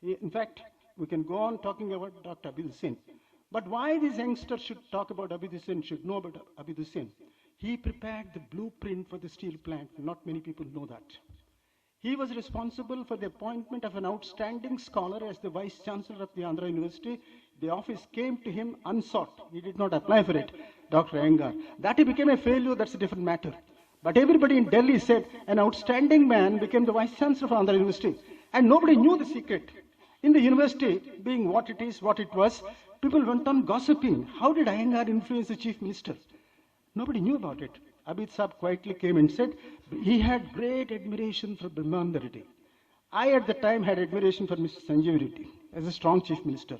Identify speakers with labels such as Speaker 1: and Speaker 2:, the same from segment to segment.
Speaker 1: In fact, we can go on talking about Dr. Abid Hussain. But why these youngsters should talk about Abid Hussain, should know about Abid Hussain? He prepared the blueprint for the steel plant. Not many people know that. He was responsible for the appointment of an outstanding scholar as the Vice Chancellor of the Andhra University. The office came to him unsought. He did not apply for it, Dr. Iyengar. That he became a failure, that's a different matter. But everybody in Delhi said an outstanding man became the Vice Chancellor of Andhra University. And nobody knew the secret. In the university, being what it is, what it was, people went on gossiping. How did Iyengar influence the Chief Minister? Nobody knew about it. Abid Saab quietly came and said he had great admiration for Brahmananda Reddy. I at the time had admiration for Mr. Sanjeev Reddy as a strong Chief Minister.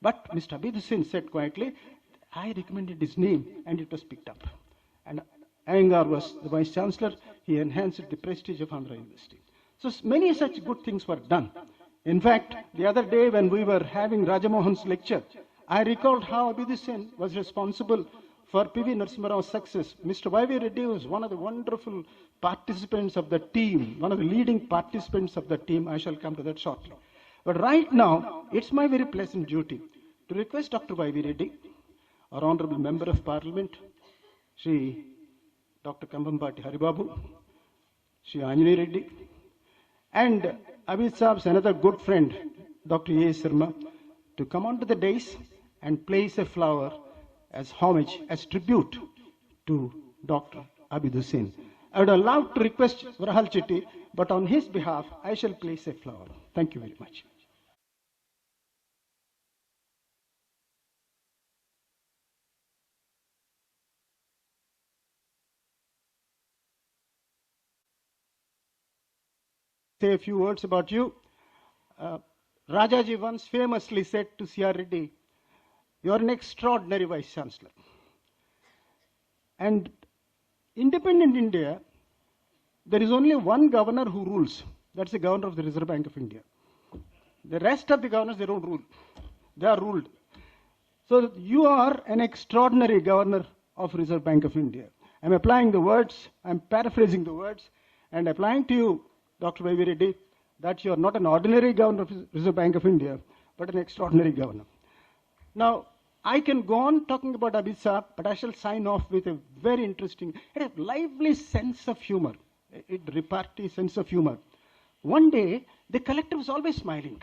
Speaker 1: But Mr. Abid Hussain said quietly, I recommended his name and it was picked up. And Iyengar was the Vice Chancellor. He enhanced the prestige of Andhra University. So many such good things were done. In fact, the other day when we were having Rajamohan's lecture, I recalled how Abid Hussain was responsible for P.V. Narasimha Rao's success. Mr. Y.V. Reddy was one of the wonderful participants of the team, one of the leading participants of the team. I shall come to that shortly. But right now, it's my very pleasant duty to request Dr. Y.V. Reddy, our Honorable Member of Parliament, Shri Dr. Kambambati Haribabu, Shri Anjani Reddy, and Abid Saab's another good friend, Dr. A. Sharma, to come onto the dais and place a flower as homage, as tribute to Dr. Abid Hussain. I would allow to request Rahul Chetty, but on his behalf, I shall place a flower. Thank you very much. Say a few words about you. Rajaji once famously said to C.R. Reddy, you are an extraordinary Vice Chancellor. And independent India, there is only one governor who rules. That's the governor of the Reserve Bank of India. The rest of the governors, they don't rule. They are ruled. So you are an extraordinary governor of Reserve Bank of India. I'm applying the words, I'm paraphrasing the words, and applying to you, Dr. Y.V. Reddy, that you are not an ordinary governor of Reserve Bank of India, but an extraordinary governor. Now, I can go on talking about Abid Saab, but I shall sign off with a very interesting, a lively sense of humor, a repartee sense of humor. One day, the collector was always smiling.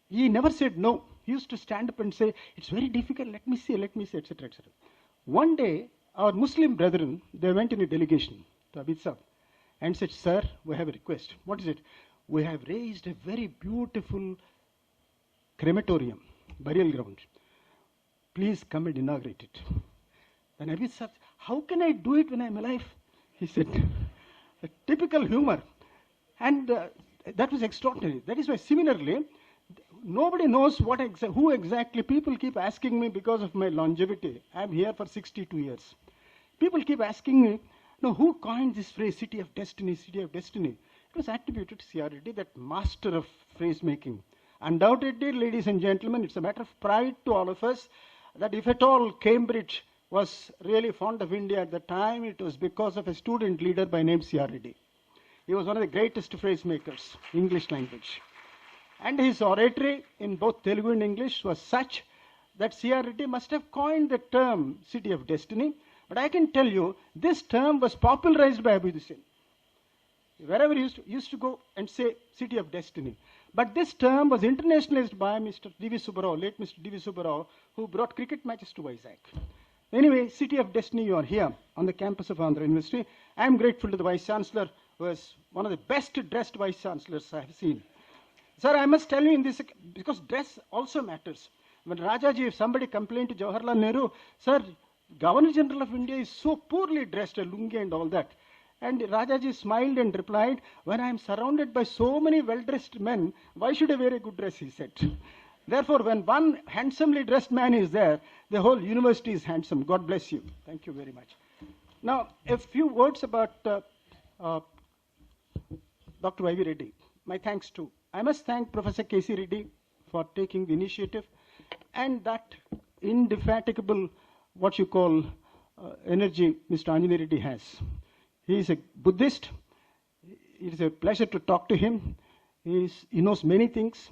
Speaker 1: He never said no. He used to stand up and say, it's very difficult, let me see, etc., etc. One day, our Muslim brethren, they went in a delegation to Abid Saab and said, sir, we have a request. What is it? We have raised a very beautiful crematorium, burial ground. Please come and inaugurate it. And Abid said, how can I do it when I'm alive? He said, a typical humor. And that was extraordinary. That is why similarly, nobody knows who exactly, people keep asking me because of my longevity. I'm here for 62 years. People keep asking me, no, who coined this phrase, city of destiny, city of destiny? It was attributed to C.R. Reddy, that master of phrase making. Undoubtedly, ladies and gentlemen, it's a matter of pride to all of us that if at all Cambridge was really fond of India at the time, it was because of a student leader by name C.R. Reddy. He was one of the greatest phrase makers, English language. And his oratory in both Telugu and English was such that C.R. Reddy must have coined the term city of destiny. But I can tell you, this term was popularized by Abid Hussain. Wherever he used to go and say city of destiny. But this term was internationalized by Mr. D.V. Subbarao, late Mr. D.V. Subbarao, who brought cricket matches to Vizag. Anyway, city of destiny, you are here on the campus of Andhra University. I am grateful to the Vice Chancellor, who is one of the best dressed Vice Chancellors I have seen. Sir, I must tell you in this, because dress also matters. When Rajaji, if somebody complained to Jawaharlal Nehru, sir, Governor General of India is so poorly dressed, a lungi and all that. And Rajaji smiled and replied, when I am surrounded by so many well-dressed men, why should I wear a good dress, he said. Therefore, when one handsomely dressed man is there, the whole university is handsome. God bless you. Thank you very much. Now, a few words about Dr. Y.V. Reddy. My thanks to, I must thank Professor K.C. Reddy for taking the initiative and that indefatigable, what you call, energy Mr. Anjani Reddy has. He is a Buddhist. It is a pleasure to talk to him. He knows many things.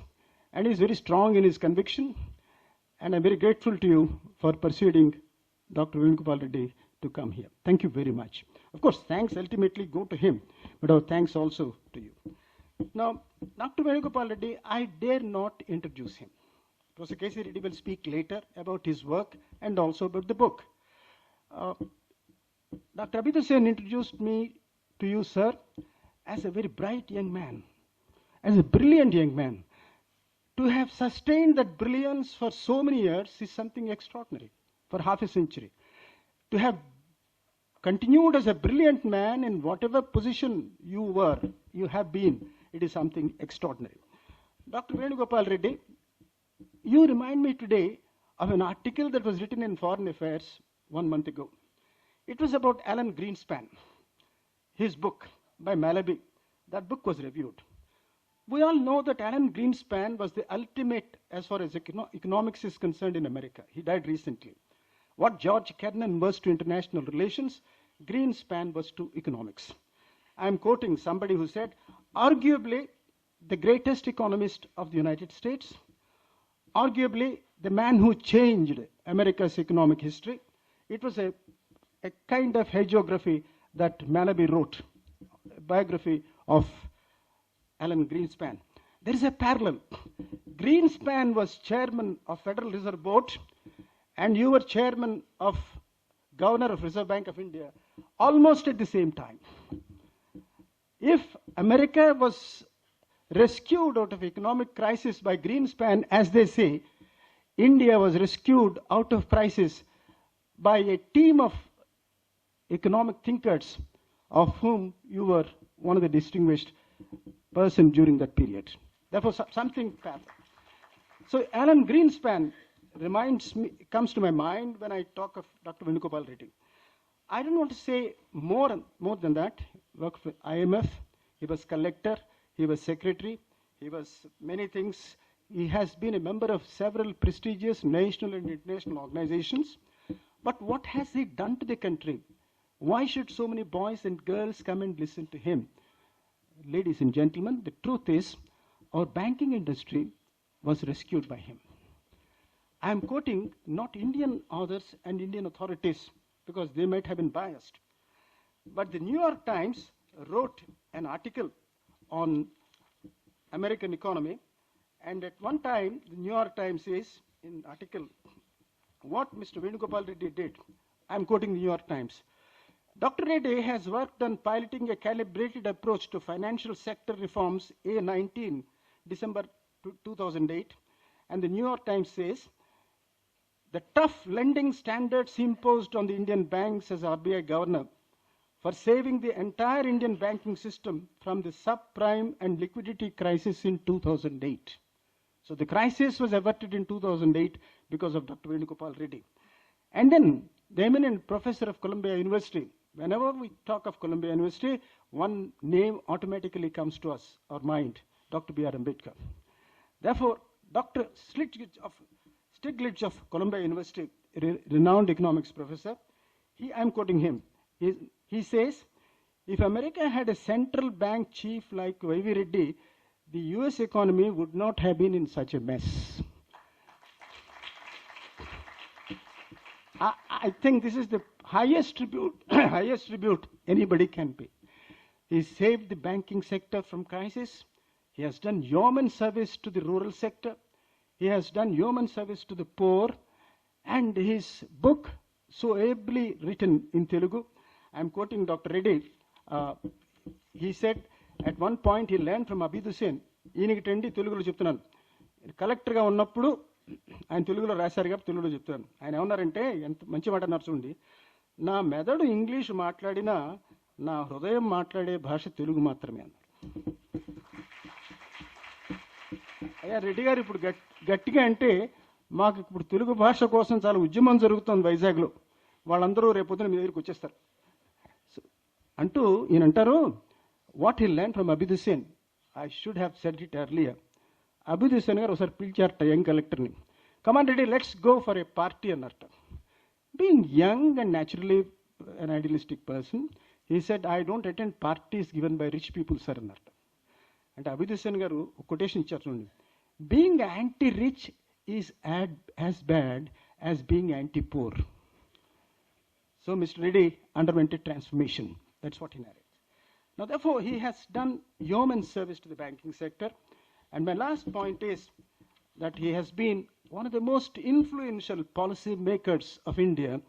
Speaker 1: and he's very strong in his conviction. And I'm very grateful to you for persuading Dr. Venugopal Reddy to come here. Thank you very much. Of course, thanks ultimately go to him, but our thanks also to you. Now, Dr. Venugopal Reddy, I dare not introduce him. Professor K.C. Reddy will speak later about his work and also about the book. Dr. Abid Hussain introduced me to you, sir, as a very bright young man, as a brilliant young man. To have sustained that brilliance for so many years is something extraordinary, for half a century. To have continued as a brilliant man in whatever position you have been, it is something extraordinary. Dr. Venugopal Reddy, you remind me today of an article that was written in Foreign Affairs 1 month ago. It was about Alan Greenspan, his book by Malaby. That book was reviewed. We all know that Alan Greenspan was the ultimate as far as economics is concerned in America. He died recently. What George Kennan was to international relations, Greenspan was to economics. I'm quoting somebody who said, arguably the greatest economist of the United States, arguably the man who changed America's economic history. It was a kind of hagiography that Malaby wrote, a biography of Alan Greenspan. There is a parallel. Greenspan was chairman of Federal Reserve Board, and you were chairman of Governor of Reserve Bank of India almost at the same time. If America was rescued out of economic crisis by Greenspan, as they say, India was rescued out of crisis by a team of economic thinkers, of whom you were one of the distinguished person during that period. Therefore, something parallel. So Alan Greenspan comes to my mind when I talk of Dr. Venugopal Reddy. I don't want to say more than that. He worked for IMF, he was collector, he was secretary, he was many things. He has been a member of several prestigious national and international organizations. But what has he done to the country? Why should so many boys and girls come and listen to him? Ladies and gentlemen, the truth is, our banking industry was rescued by him. I am quoting not Indian authors and Indian authorities, because they might have been biased, but the New York Times wrote an article on American economy, and at one time, the New York Times says in article, what Mr. Venugopal Reddy did. I am quoting the New York Times. Dr. Reddy has worked on piloting a calibrated approach to financial sector reforms, A19, December 2008. And the New York Times says, the tough lending standards imposed on the Indian banks as RBI governor for saving the entire Indian banking system from the subprime and liquidity crisis in 2008. So the crisis was averted in 2008 because of Dr. Venugopal Reddy. And then the eminent professor of Columbia University, whenever we talk of Columbia University, one name automatically comes to us, our mind, Dr. B.R. Ambedkar. Therefore, Dr. Stiglitz of Columbia University, renowned economics professor, I'm quoting him. He says, if America had a central bank chief like Y.V. Reddy, the US economy would not have been in such a mess. I think this is the highest tribute anybody can pay. He saved the banking sector from crisis. He has done yeoman service to the rural sector. He has done yeoman service to the poor. And his book, so ably written in Telugu, I'm quoting Dr. Reddy. He said, at one point he learned from Abid Hussain. ఈయనకి టెండి తెలుగులో చెప్తున్నాను. కలెక్టర్గా ఉన్నప్పుడు ఆయన తెలుగులో రాశారు కాబట్టి తెలుగులో చెప్తాను. ఆయన ఏమన్నారంటే, ఎంత మంచి మాట అన్నారు చూడండి, నా మెదడు ఇంగ్లీష్ మాట్లాడినా నా హృదయం మాట్లాడే భాష తెలుగు మాత్రమే అన్నారు. అయ్యా రెడ్డి గారు ఇప్పుడు గట్టిగా అంటే మాకు ఇప్పుడు తెలుగు భాష కోసం చాలా ఉద్యమం జరుగుతుంది వైజాగ్లో, వాళ్ళందరూ రేపొద్దున మీ దగ్గరికి వచ్చేస్తారు అంటూ ఈయన అంటారు, what he learn from Abid Hussain. I should have said it earlier. Abid Hussain garu osari pilcharta young collector ni. Come on Reddy, let's go for a party anarta. Being young and naturally an idealistic person, he said, I don't attend parties given by rich people, sir anarta. And Abid Hussain garu quotation icharu chudandi. being anti-rich is as bad as being anti-poor. So Mr. Reddy underwent a transformation. That's what he narrates. Now, therefore, he has done yeoman service to the banking sector. And my last point is that he has been one of the most influential policy makers of India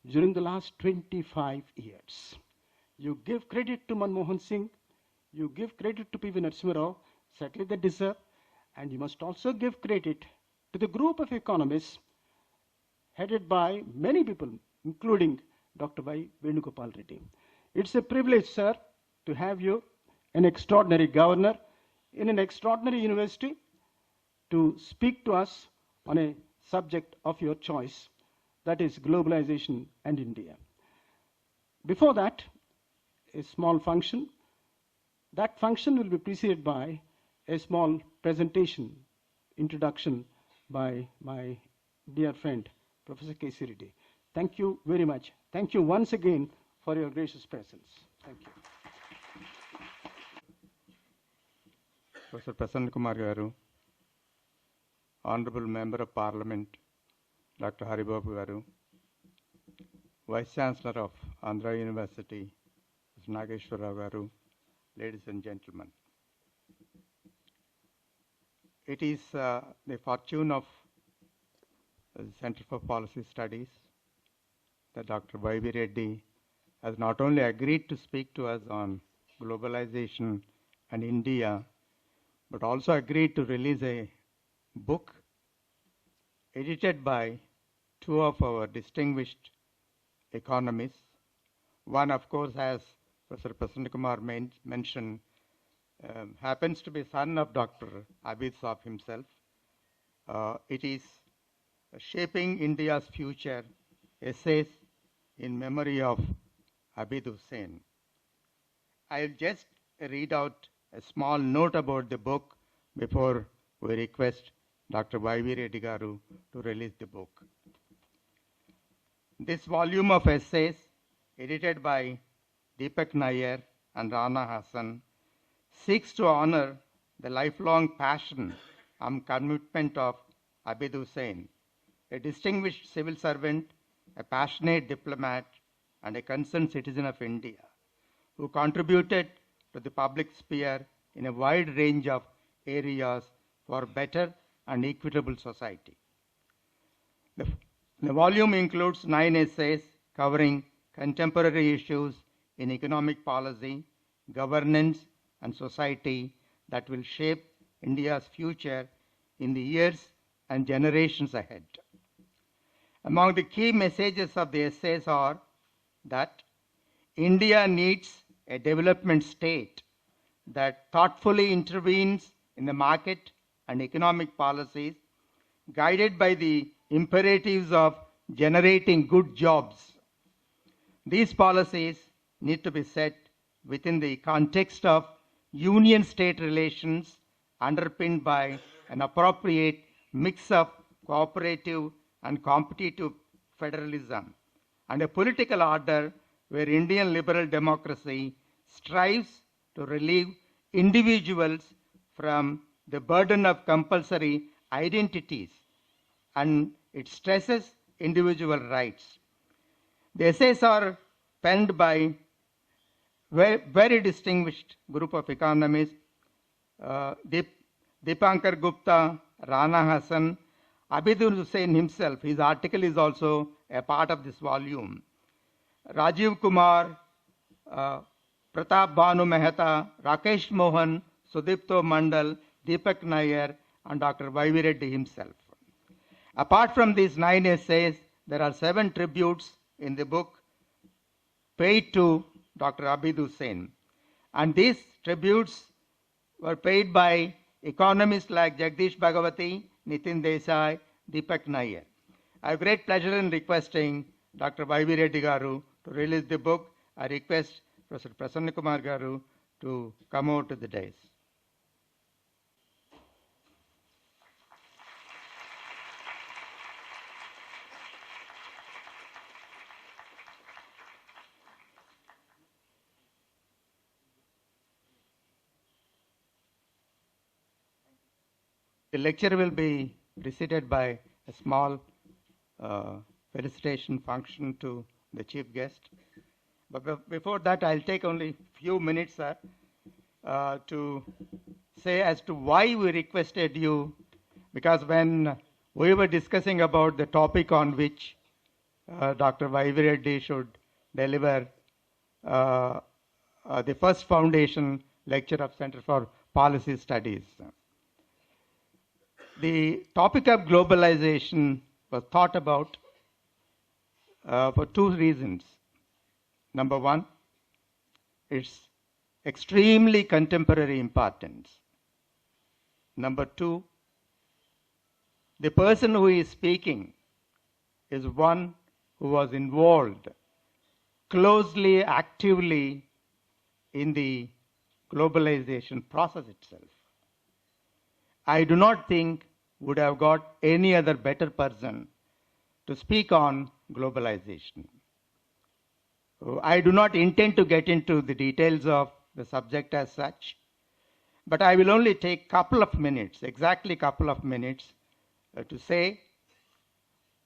Speaker 1: during the last 25 years. You give credit to Manmohan Singh, you give credit to P.V. Narasimha Rao, certainly they deserve, and you must also give credit to the group of economists headed by many people, including Dr. Y. Venugopal Reddy. It's a privilege, sir, to have you, an extraordinary governor in an extraordinary university, to speak to us on a subject of your choice, that is globalization and India. Before that, a small function. That function will be preceded by a small presentation, introduction by my dear friend, Professor K.C. Reddy. Thank you very much. Thank you once again for your gracious presence. Thank you.
Speaker 2: Professor Prasanna Kumar Garu, Honorable Member of Parliament, Dr. Haribabu Garu, Vice Chancellor of Andhra University, Mr. Nageshwar Rao Garu, ladies and gentlemen. It is the fortune of the Center for Policy Studies that Dr. Y.V. Reddy has not only agreed to speak to us on globalization and India, but also agreed to release a book edited by two of our distinguished economists. One, of course, as Professor Prasanna Kumar mentioned, happens to be son of Dr. Abid Saab himself. It is Shaping India's Future, Essays in Memory of Abid Hussain. I'll just read out a small note about the book before we request Dr. Y.V. Reddy Garu to release the book. This volume of essays, edited by Deepak Nair and Rana Hassan, seeks to honor the lifelong passion and commitment of Abid Hussain, a distinguished civil servant, a passionate diplomat, and a concerned citizen of India, who contributed to the public sphere in a wide range of areas for better and equitable society. The volume includes 9 essays covering contemporary issues in economic policy, governance, and society that will shape India's future in the years and generations ahead. Among the key messages of the essays are that India needs a development state that thoughtfully intervenes in the market and economic policies, guided by the imperatives of generating good jobs. These policies need to be set within the context of union-state relations underpinned by an appropriate mix of cooperative and competitive federalism, and a political order where Indian liberal democracy strives to relieve individuals from the burden of compulsory identities, and it stresses individual rights. The essays are penned by very distinguished group of economists, Dipankar Gupta, Rana Hassan, Abid Hussain himself. His article is also a part of this volume. Rajiv Kumar, Pratap Bhanu Mehta, Rakesh Mohan, Sudipto Mandal, Deepak Nair, and Dr. Y.V. Reddy himself. Apart from these 9 essays, there are 7 tributes in the book paid to Dr. Abid Hussain. And these tributes were paid by economists like Jagdish Bhagawati, Nitin Desai, Deepak Nair. I have great pleasure in requesting Dr. Y.V. Reddy Garu to release the book. I request Professor Prasanna Kumar Garu to come over to the dais. The lecture will be preceded by a small felicitation function to the chief guest. But before that, I'll take only few minutes, sir, to say as to why we requested you, because when we were discussing about the topic on which Dr. Y.V. Reddy should deliver the first foundation lecture of Center for Policy Studies. The topic of globalization was thought about for two reasons. Number one, its extremely contemporary importance. Number two, the person who is speaking is one who was involved closely, actively in the globalization process itself. I do not think would have got any other better person to speak on globalization. I do not intend to get into the details of the subject as such, but I will only take couple of minutes, exactly couple of minutes, to say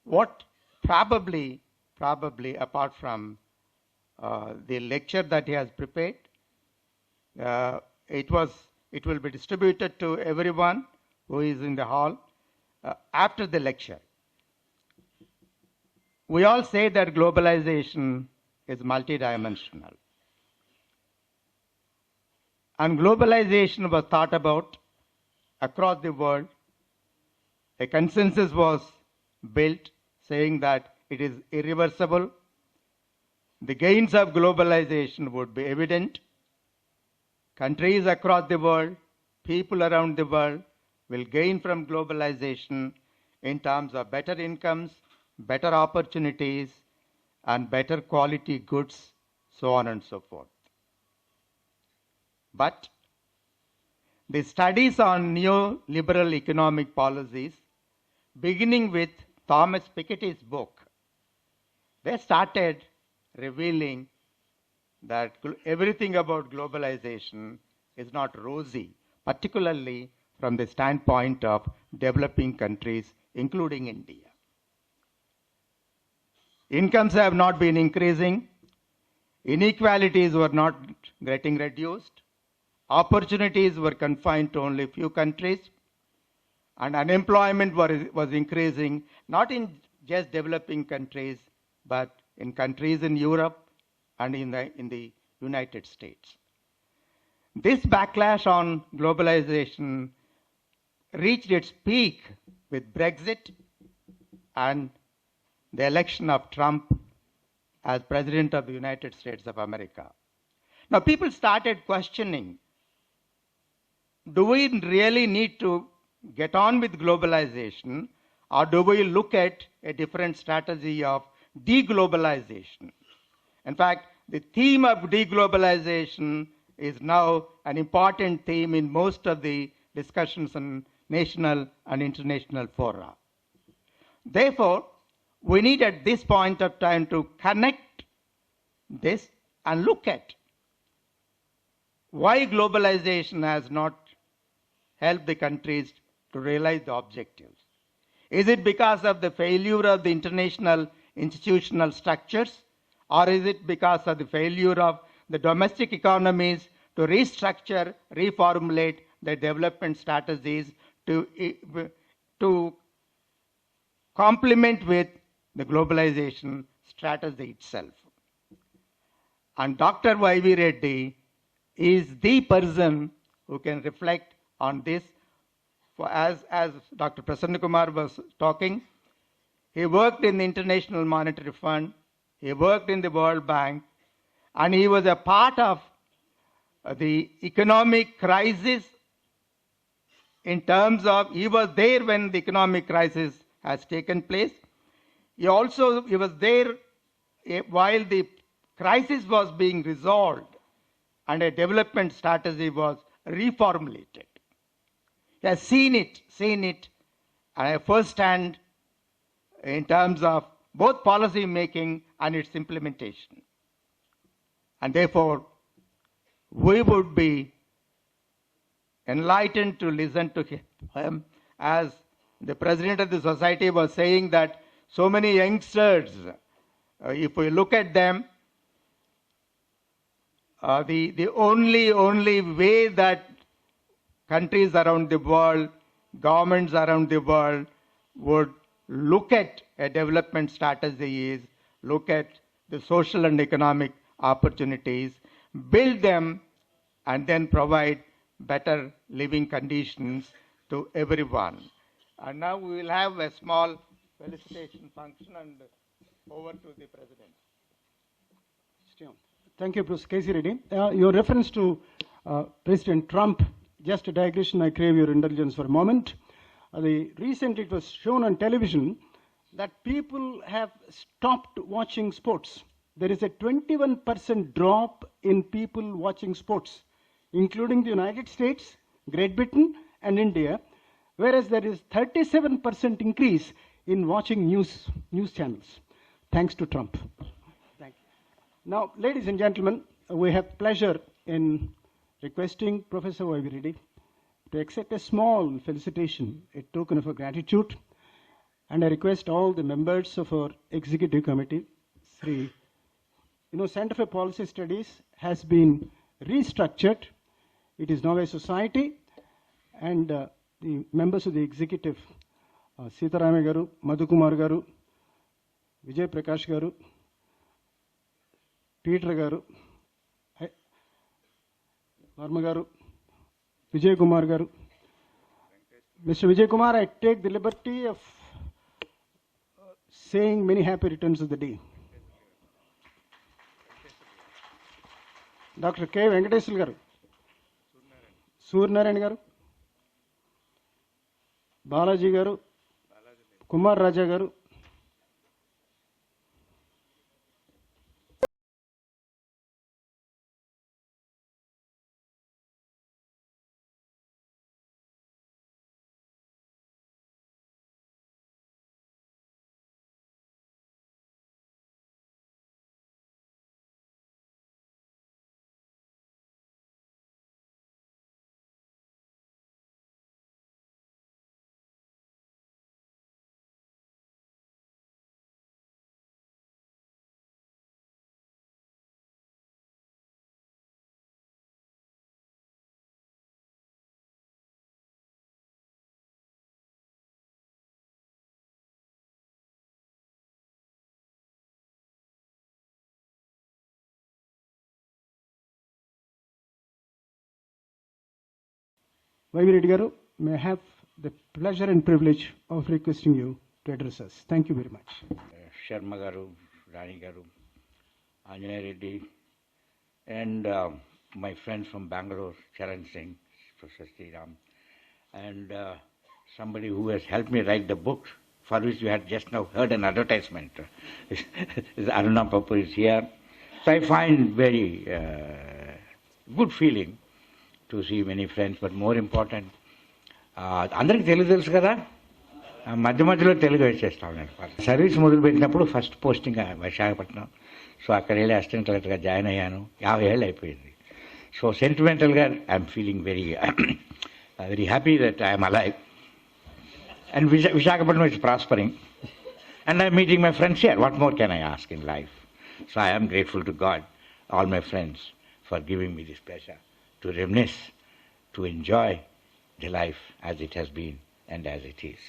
Speaker 2: what probably apart from the lecture that he has prepared, it will be distributed to everyone who is in the hall after the lecture. We all say that globalization is multidimensional. And globalization was thought about across the world. A consensus was built saying that it is irreversible. The gains of globalization would be evident. Countries across the world, people around the world will gain from globalization in terms of better incomes, better opportunities, and better quality goods, so on and so forth. But the studies on neoliberal economic policies, beginning with Thomas Piketty's book, they started revealing that everything about globalization is not rosy, particularly from the standpoint of developing countries, including India. Incomes have not been increasing, inequalities were not getting reduced, opportunities were confined to only a few countries, and unemployment was increasing, not in just developing countries, but in countries in Europe and in the United States. This backlash on globalization reached its peak with Brexit and the election of Trump as President of the United States of America. Now, people started questioning, do we really need to get on with globalization, or do we look at a different strategy of deglobalization? In fact, the theme of deglobalization is now an important theme in most of the discussions on national and international fora. Therefore, we need at this point of time to connect this and look at why globalization has not helped the countries to realize the objectives. Is it because of the failure of the international institutional structures, or is it because of the failure of the domestic economies to restructure, reformulate their development strategies to complement with the globalization strategy itself? And Dr. Y.V. Reddy is the person who can reflect on this. As Dr. Prasanna Kumar was talking, he worked in the International Monetary Fund, he worked in the World Bank, and he was a part of the economic crisis in terms of, he was there when the economic crisis has taken place. He was there while the crisis was being resolved and a development strategy was reformulated. He has seen it firsthand in terms of both policy making and its implementation. And therefore, we would be enlightened to listen to him as the president of the society was saying that so many youngsters, if we look at them, the only way that countries around the world, governments around the world would look at a development strategy is look at the social and economic opportunities, build them, and then provide better living conditions to everyone. And now we will have a small felicitation function and over to the President.
Speaker 1: Thank you, Professor K.C. Reddy. Your reference to President Trump, just a digression, I crave your indulgence for a moment. Recently it was shown on television that people have stopped watching sports. There is a 21% drop in people watching sports, including the United States, Great Britain, and India, whereas there is 37% increase in watching news channels, thanks to Trump. Thank you. Now, ladies and gentlemen, we have pleasure in requesting Professor Y.V. Reddy to accept a small felicitation, a token of our gratitude, and I request all the members of our executive committee, Sri, Center for Policy Studies has been restructured. It is now a society, and the members of the executive, Sitaramaya Garu, Madhukumar Garu, Vijay Prakash Garu, Peter Garu, Varma Garu, Vijay Kumar Garu. Mr. Vijay Kumar, I take the liberty of saying many happy returns of the day. Dr. K. Venkateswar Garu, Surnarayan Garu, Balaji Garu, Kumar Raja Garu, Y.V. Reddy Garu, may I have the pleasure and privilege of requesting you to address us. Thank you very much.
Speaker 3: Sharma Garu, Rani Garu, Anjaney Reddy, and my friend from Bangalore, Charan Singh, Professor Sriram, and somebody who has helped me write the book, for which you had just now heard an advertisement. Aruna Papu is here. So I find very good feeling to see many friends, but more important, అందరికి తెలుసు కదా, మధ్య మధ్యలో తెలుగు వచ్చేస్తా ఉన్నాను. Service మొదలుపెట్టినప్పుడు first posting Visakhapatnam. So అక్కడ వెళ్ళి అసిస్టెంట్ కలెక్టర్గా జాయిన్ అయ్యాను. 50 ఏళ్ళు అయిపోయింది. సో సెంటిమెంటల్గా I'm feeling very very happy that I'm alive. And Visakhapatnam is prospering. And I'm meeting my friends here. What more can I ask in life? So I am grateful to God, all my friends, for giving me this pleasure to reminisce, to enjoy the life as it has been and as it is.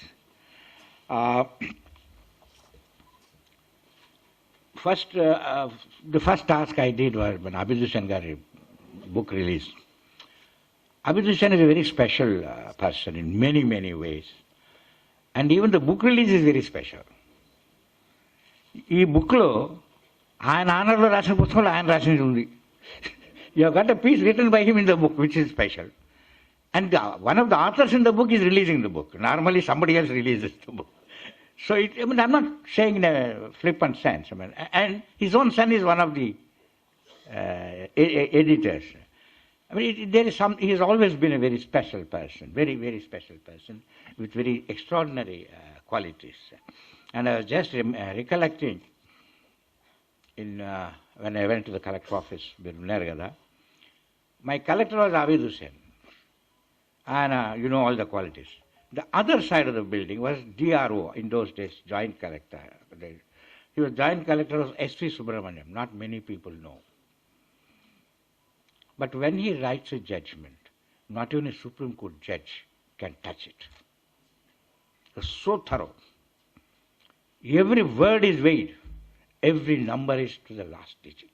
Speaker 3: The first task I did was when Abhidushan got a book released. Abhidushan is a very special person in many, many ways. And even the book release is very special. ఈ బుక్లో ఆయన ఆనర్లో రాసిన పుస్తకంలో ఆయన రాసినది ఉంది. You have got a piece written by him in the book, which is special. And one of the authors in the book is releasing the book. Normally somebody else releases the book. So I'm not saying in a flippant sense. And his own son is one of the editors. He has always been a very special person, very, very special person with very extraordinary qualities. And I was just recollecting when I went to the collector office, Nergada, my collector was Abid Hussain. And you know all the qualities. The other side of the building was DRO, in those days, Joint Collector. He was Joint Collector of S.V. Subramaniam. Not many people know. But when he writes a judgment, not even a Supreme Court judge can touch it. It's so thorough. Every word is weighed. Every number is to the last digit.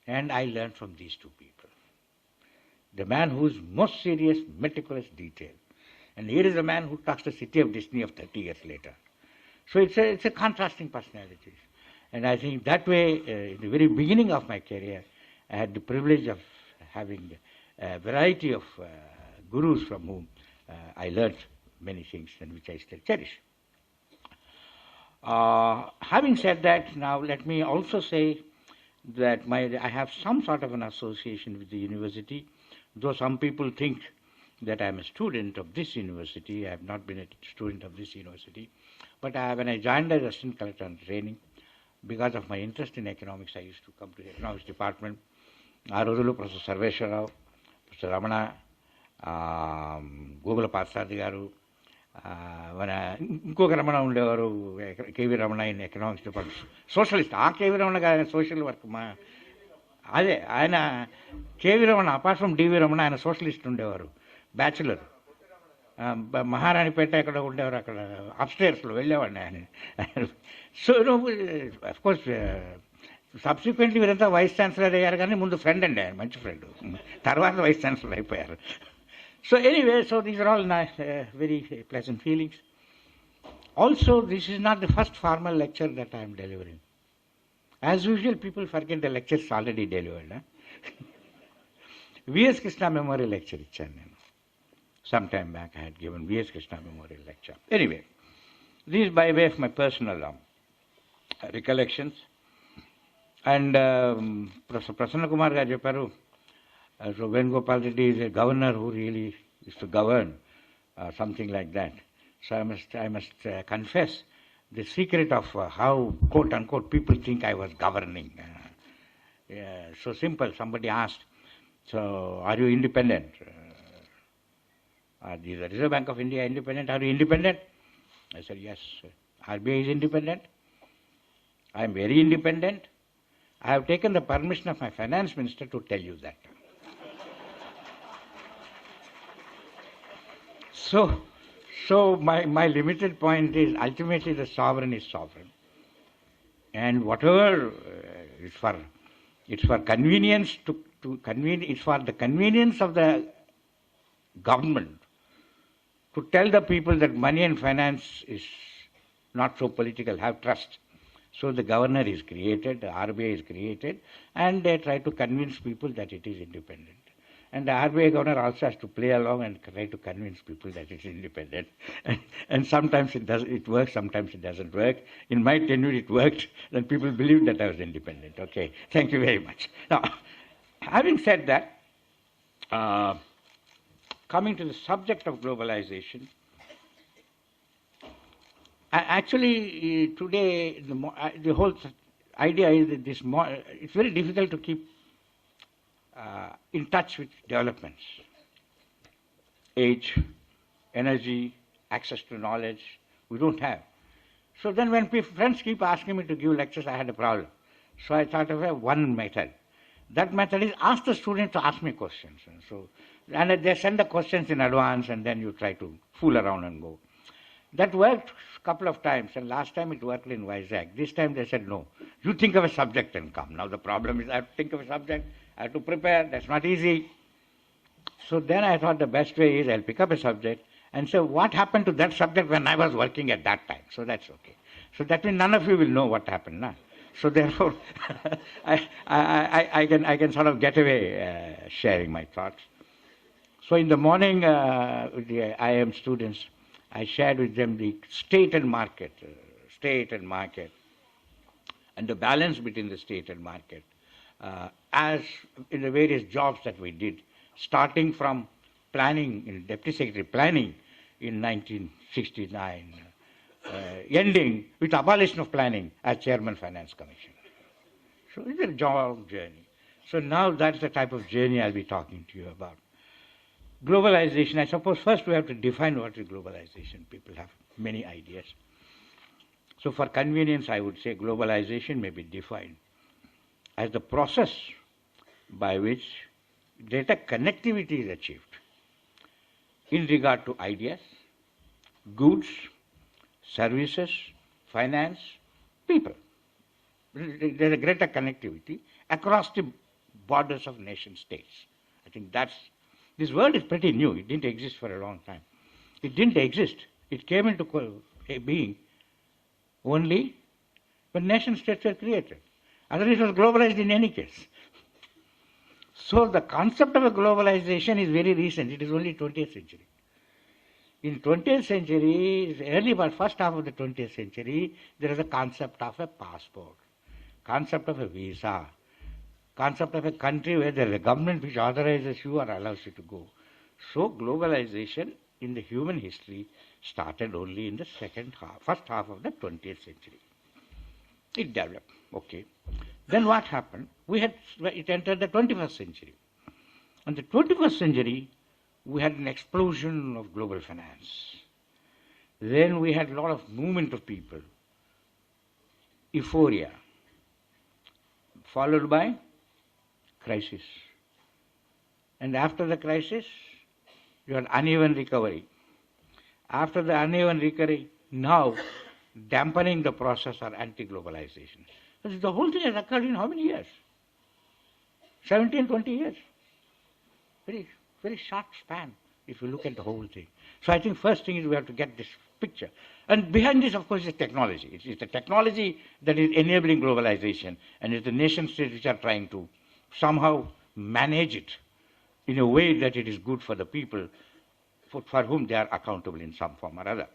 Speaker 3: And I learned from these two people. The man who is most serious, meticulous detail. And here is a man who talks the city of Disney of 30 years later. So it's a contrasting personalities. And I think that way, in the very beginning of my career, I had the privilege of having a variety of gurus from whom I learned many things and which I still cherish. Having said that, now let me also say that I have some sort of an association with the university, though some people think that I'm a student of this university. I have not been a student of this university. But when I joined as assistant collector on training, because of my interest in economics, I used to come to the economics department. ఆ రోజుల్లో professor Sarveswara Rao, professor Ramana, Gogula Parthasarathi గారు, మన ఇంకొక రమణ ఉండేవారు, KV Ramana in economics department, socialist. ఆ KV Ramana గారు social work అదే ఆయన కేవీ రమణ, అపార్ట్ ఫ్రమ్ డివి రమణ, ఆయన సోషలిస్ట్ ఉండేవారు, బ్యాచులర్. మహారాణిపేట ఎక్కడ ఉండేవారు, అక్కడ అప్స్టేర్స్లో వెళ్ళేవాడిని ఆయన. సో అఫ్కోర్స్ సబ్సిక్వెంట్లీ వీరంతా వైస్ ఛాన్సలర్ అయ్యారు, కానీ ముందు ఫ్రెండ్ అండి ఆయన, మంచి ఫ్రెండ్. తర్వాత వైస్ ఛాన్సలర్ అయిపోయారు. So anyway, so these are all very pleasant feelings. Also this is not the first formal lecture that I'm delivering. As usual people forget the lectures already delivered. VS Krishna memorial lecture ఇచ్చాను నేను. Some time back I had given V.S. Krishna Memorial Lecture. Anyway, this is by way of my personal recollections. And Professor Prasanna Kumar garu chepparu, so Venugopal Reddy is a governor who really is to govern, something like that. So I must confess the secret of how, quote unquote, people think I was governing. So simple. Somebody asked, so are you independent? Is the Reserve Bank of India independent? Are you independent? I said, yes. RBI is independent. I am very independent. I have taken the permission of my finance minister to tell you that. So my limited point is, ultimately the sovereign is sovereign. And whatever it's for convenience it's for the convenience of the government to tell the people that money and finance is not so political, have trust. So the governor is created, the RBI is created, and they try to convince people that it is independent. And the RBI governor also has to play along and try to convince people that it is independent. And sometimes it works, sometimes it doesn't work. In my tenure it worked, and people believed that I was independent. Okay, thank you very much. Now, having said that, coming to the subject of globalization, actually today the whole idea is that it's very difficult to keep in touch with developments. Age, energy, access to knowledge, we don't have. So then when friends keep asking me to give lectures, I had a problem. So I thought of one method. That method is ask the student to ask me questions. And they send the questions in advance, and then you try to fool around and go. That worked a couple of times, and last time it worked in Vizag. This time they said, no, you think of a subject and come. Now the problem is I have to think of a subject, I have to prepare, that's not easy. So then I thought the best way is I'll pick up a subject and say what happened to that subject when I was working at that time. So that's okay. So that means none of you will know what happened now. So therefore, I can sort of get away sharing my thoughts. So in the morning, with the IIM students, I shared with them the state and market, and the balance between the state and market, as in the various jobs that we did, starting from planning, in Deputy Secretary Planning in 1969, ending with abolition of planning as Chairman Finance Commission. So it's a long journey. So now that's the type of journey I'll be talking to you about. globalization, I suppose first we have to define what is globalization. People have many ideas. So for convenience, I would say globalization may be defined as the process by which greater connectivity is achieved in regard to ideas, goods, services, finance, people. There's a greater connectivity across the borders of nation states. I think this word is pretty new. It didn't exist for a long time. It didn't exist. It came into being only when nation states were created. Otherwise it was globalized in any case. So the concept of a globalization is very recent. It is only 20th century. In 20th century, early part, first half of the 20th century, there is a concept of a passport, concept of a visa, concept of a country where there is a government which authorizes you or allows you to go. So globalization in the human history started only in the first half of the 20th century. It developed, okay. Then what happened? It entered the 21st century. In the 21st century, we had an explosion of global finance. Then we had a lot of movement of people, euphoria, followed by crisis. And after the crisis, you had uneven recovery. After the uneven recovery, now dampening the process or anti-globalization. The whole thing has occurred in how many years? 17, 20 years. Very, very short span if you look at the whole thing. So I think first thing is we have to get this picture. And behind this, of course, is technology. It's the technology that is enabling globalization, and it's the nation states which are trying to somehow manage it in a way that it is good for the people for whom they are accountable in some form or other.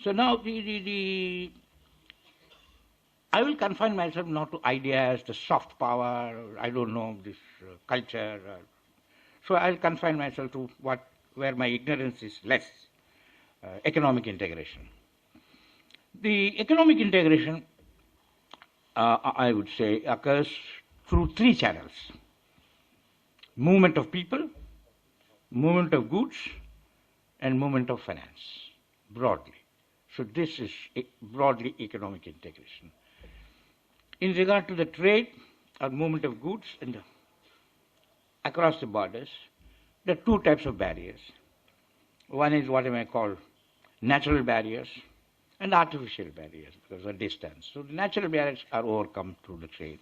Speaker 3: So now I will confine myself not to ideas, the soft power, I don't know, this culture. So I'll confine myself to where my ignorance is less, economic integration. The economic integration, I would say, occurs through three channels: movement of people, movement of goods, and movement of finance, broadly. So this is broadly economic integration. In regard to the trade or movement of goods across the borders, there are two types of barriers. One is what I may call natural barriers and artificial barriers because of distance. So the natural barriers are overcome through the trade.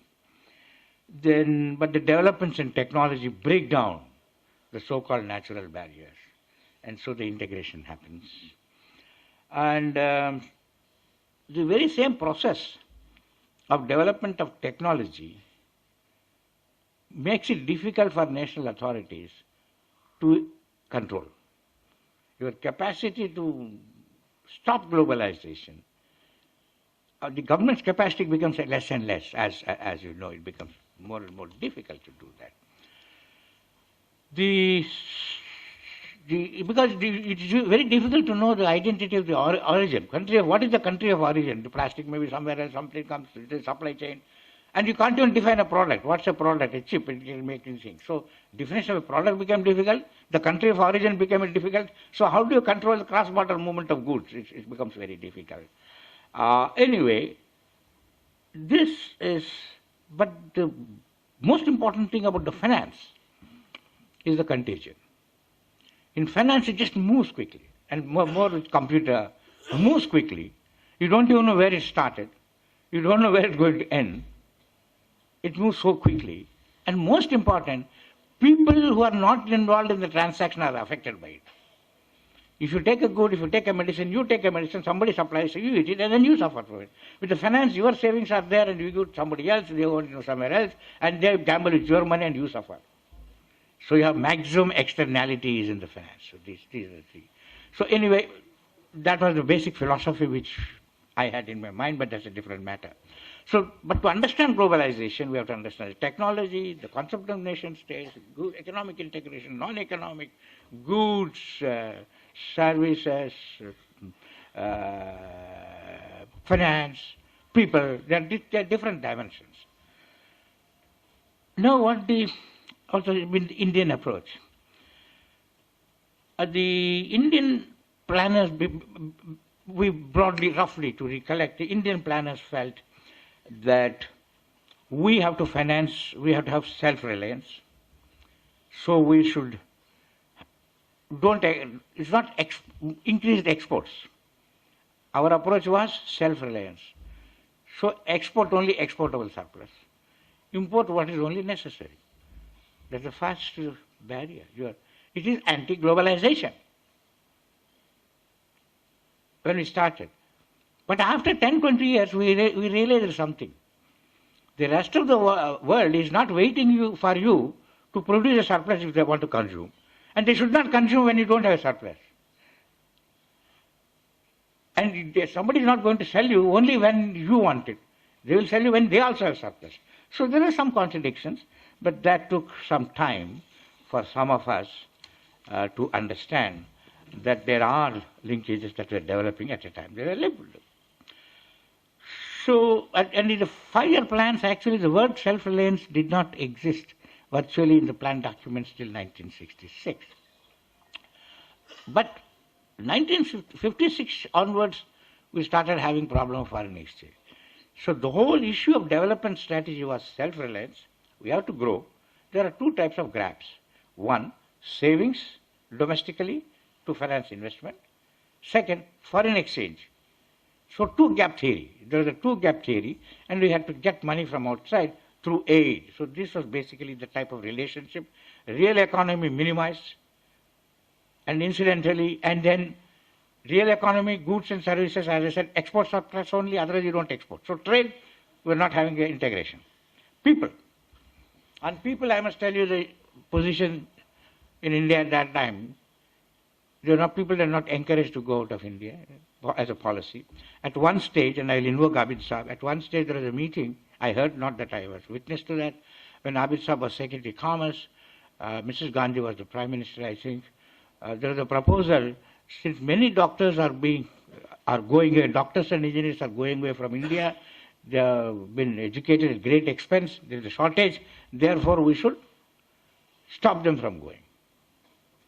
Speaker 3: But the developments in technology break down the so-called natural barriers, and so the integration happens. And the very same process of development of technology makes it difficult for national authorities to control. Your capacity to stop globalization, the government's capacity becomes less and less. As you know, it becomes more and more difficult to do that. Because it is very difficult to know the identity of the origin. What is the country of origin? The plastic may be somewhere else, something comes to the supply chain. And you can't even define a product. What's a product? A chip, it can make anything. So definition of a product became difficult. The country of origin became difficult. So how do you control the cross-border movement of goods? It becomes very difficult. Anyway, but the most important thing about the finance is the contagion. In finance, it just moves quickly, and more with computer, moves quickly. You don't even know where it started. You don't know where it's going to end. It moves so quickly. And most important, people who are not involved in the transaction are affected by it. If you take a good, if you take a medicine, you take a medicine, somebody supplies, you eat it, and then you suffer from it. With the finance, your savings are there, and you give it to somebody else, they go to somewhere else, and they gamble with your money, and you suffer. So you have maximum externalities in the finance. So these are the three. So anyway, that was the basic philosophy which I had in my mind, but that's a different matter. So, but to understand globalization, we have to understand the technology, the concept of nation states, economic integration, non-economic, goods, services, finance, people. There are different dimensions. Now, also in the Indian approach. the Indian planners, we broadly, roughly to recollect, the Indian planners felt that we have to finance, we have to have self-reliance. So we should, it's not increased exports. Our approach was self-reliance. So export only exportable surplus. Import what is only necessary. That's the first barrier. It is anti-globalization. When we started. But after 10, 20 years, we realized something. The rest of the world is not waiting for you to produce a surplus if they want to consume. And they should not consume when you don't have a surplus. And somebody is not going to sell you only when you want it. They will sell you when they also have surplus. So there are some contradictions, but that took some time for some of us to understand that there are linkages that were developing at a time. They were labeled. So, and in the 5-year plans, actually the word self-reliance did not exist virtually in the plan documents till 1966. But 1956 onwards, we started having problem of foreign exchange. So the whole issue of development strategy was self-reliance. We have to grow. There are two types of grabs. One, savings domestically to finance investment. Second, foreign exchange. So two-gap theory. There was a two-gap theory, and we had to get money from outside through aid. So this was basically the type of relationship. Real economy minimized, and incidentally, and then real economy, goods and services, as I said, export surplus only, otherwise you don't export. So trade, we're not having an integration. People. On people, I must tell you the position in India at that time. People are not encouraged to go out of India as a policy. At one stage, and I'll invoke Abid Saab, at one stage there was a meeting, I heard, not that I was witness to that, when Abid Saab was Secretary of Commerce, Mrs. Gandhi was the Prime Minister, I think. There was a proposal, since many doctors are going away, doctors and engineers are going away from India, they have been educated at great expense, there is a shortage, therefore we should stop them from going.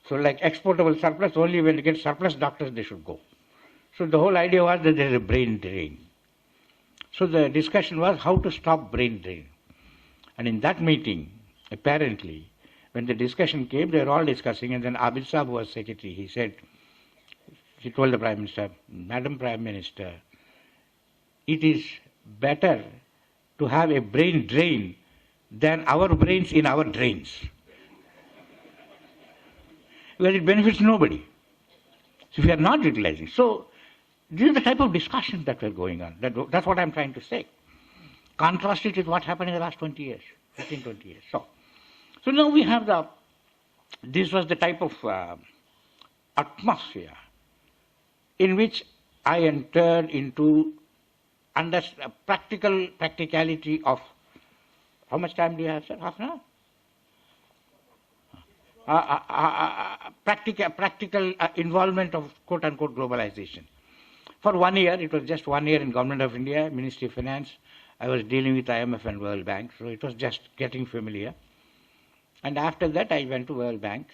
Speaker 3: So like exportable surplus, only when you get surplus doctors they should go. So the whole idea was that there is a brain drain. So the discussion was how to stop brain drain. And in that meeting, apparently, when the discussion came, they were all discussing, and then Abid Saab was secretary. He told the Prime Minister, Madam Prime Minister, it is better to have a brain drain than our brains in our drains. Because it benefits nobody. So we are not utilizing. So this is the type of discussion that were going on. That's what I'm trying to say. Contrast it with what happened in the last 20 years, 15, 20 years. So now we have this was the type of atmosphere in which I entered into practicality of, how much time do you have, sir? Half an hour? Practical involvement of quote-unquote globalization. For 1 year, it was just 1 year in Government of India, Ministry of Finance. I was dealing with IMF and World Bank, so it was just getting familiar. And after that, I went to World Bank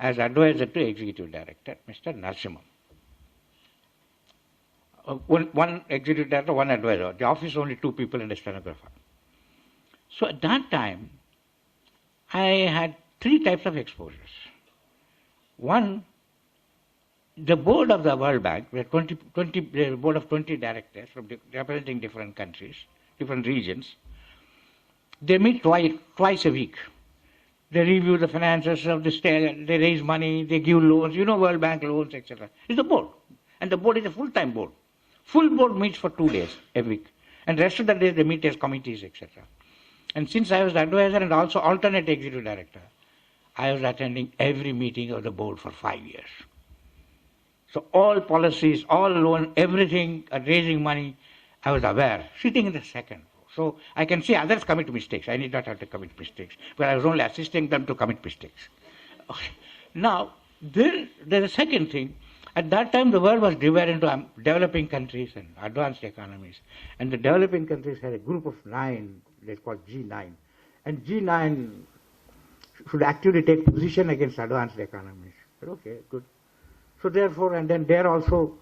Speaker 3: as advisor to Executive Director, Mr. Narasimhan. One Executive Director, one advisor. The office only 2 people and a stenographer. So at that time, I had 3 types of exposures. One, the board of the World Bank, the board of 20 directors representing different countries, different regions, they meet twice a week. They review the finances of the state, they raise money, they give loans, World Bank loans, etc. It's the board. And the board is a full-time board. Full board meets for 2 days a week. And rest of the days they meet as committees, etc. And since I was the advisor and also alternate executive director, I was attending every meeting of the board for 5 years. So all policies, all loan, everything, raising money, I was aware, sitting in the second row. So I can see others commit mistakes. I need not have to commit mistakes, but I was only assisting them to commit mistakes. Okay. Now, then there's a second thing. At that time, the world was divided into developing countries and advanced economies. And the developing countries had a group of 9, they're called G9. And G9 should actually take position against advanced economies. But okay, good.
Speaker 4: So therefore, and then they're also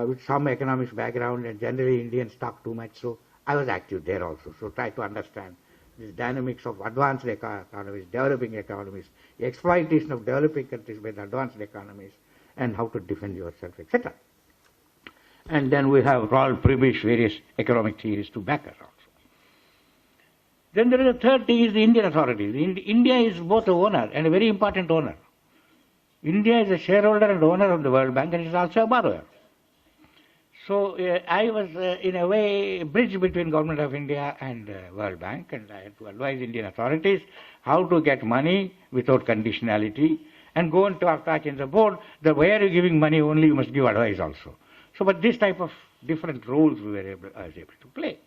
Speaker 4: with some economics background, and generally Indians talk too much. So I was active there also. So try to understand this dynamics of advanced economies, developing economies, exploitation of developing countries by the advanced economies, and how to defend yourself, etc. And then we have Raoul Prebisch, various economic theories to back us also. Then there is a third thing is the Indian authorities. India is both a owner and a very important owner. India is a shareholder and owner of the World Bank, and is also a borrower. So I was, in a way, a bridge between Government of India and World Bank, and I had to advise Indian authorities how to get money without conditionality, and go and talk in the board that where you're giving money only, you must give advice also. So, but this type of different roles I was able to play.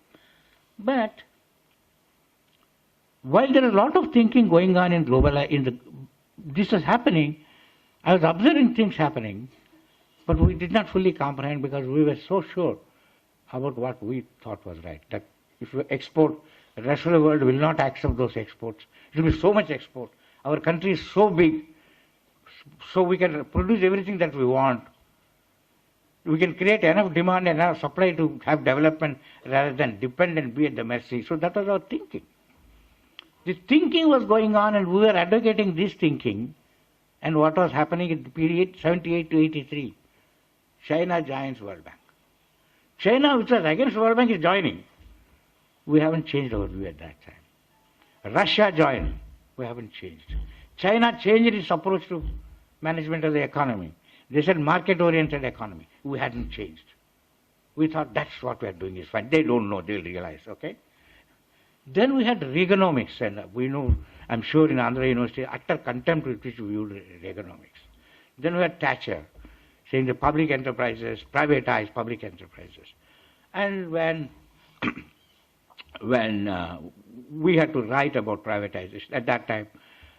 Speaker 4: But while there is a lot of thinking going on in this was happening, I was observing things happening, but we did not fully comprehend because we were so sure about what we thought was right. That if we export, the rest of the world will not accept those exports. It will be so much export. Our country is so big, so we can produce everything that we want. We can create enough demand and enough supply to have development rather than depend and be at the mercy. So that was our thinking. This thinking was going on, and we were advocating this thinking. And what was happening in the period 78 to 83? China joins World Bank. China, which was against World Bank, is joining. We haven't changed our view at that time. Russia joined. We haven't changed. China changed its approach to management of the economy. They said market-oriented economy. We hadn't changed. We thought that's what we are doing is fine. They don't know, they'll realize, okay? Then we had Reaganomics, and we know, I'm sure in Andhra University, utter contempt with which we viewed Reaganomics. Then we had Thatcher, saying the public enterprises, privatize public enterprises. And when we had to write about privatization at that time,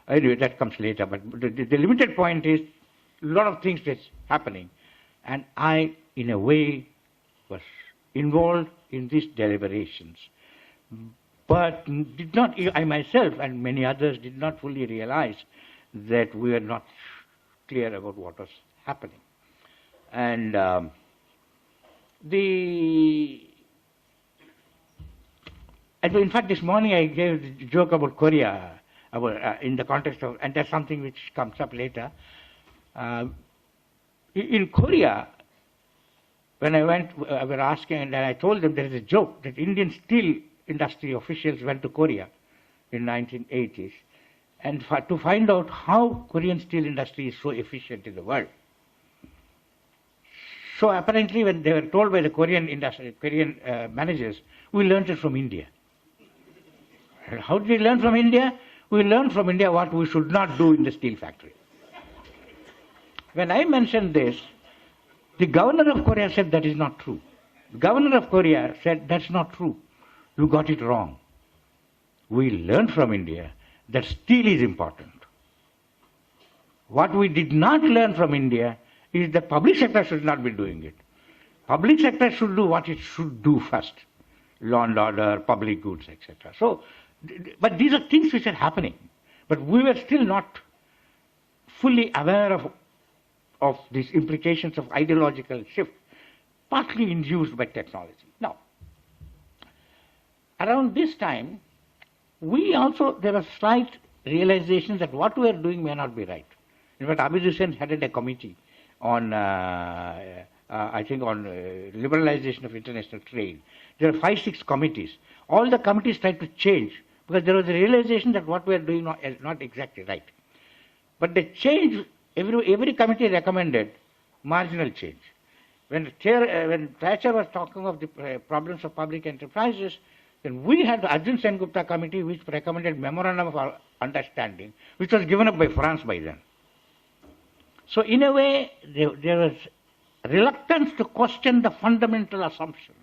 Speaker 4: anyway, that comes later, but the limited point is a lot of things that's happening. And I, in a way, was involved in these deliberations. But did not, I myself and many others did not fully realize that we were not clear about what was happening. And in fact, this morning I gave a joke about Korea, in the context of, and that's something which comes up later. In Korea, when I went, we were asking, and I told them there is a joke that Indian steel industry officials went to Korea in 1980s and to find out how Korean steel industry is so efficient in the world. So apparently when they were told by the Korean managers, we learned it from India. And how did we learn from India? We learned from India what we should not do in the steel factory. When I mentioned this, the governor of Korea said that is not true. The governor of Korea said that's not true. You got it wrong. We learned from India that steel is important. What we did not learn from India is that public sector should not be doing it. Public sector should do what it should do first. Law and order, public goods, etc. So, but these are things which are happening. But we were still not fully aware of these implications of ideological shift, partly induced by technology. Now, around this time, there was slight realization that what we are doing may not be right. In fact, Abid Hussain headed a committee on, liberalization of international trade. There are 5-6 committees. All the committees tried to change because there was a realization that what we are doing is not exactly right. But the change, every committee recommended marginal change. When Thatcher was talking of the problems of public enterprises, then we had the Arjun Sen-Gupta committee which recommended memorandum of understanding, which was given up by France by then. So in a way, there was reluctance to question the fundamental assumptions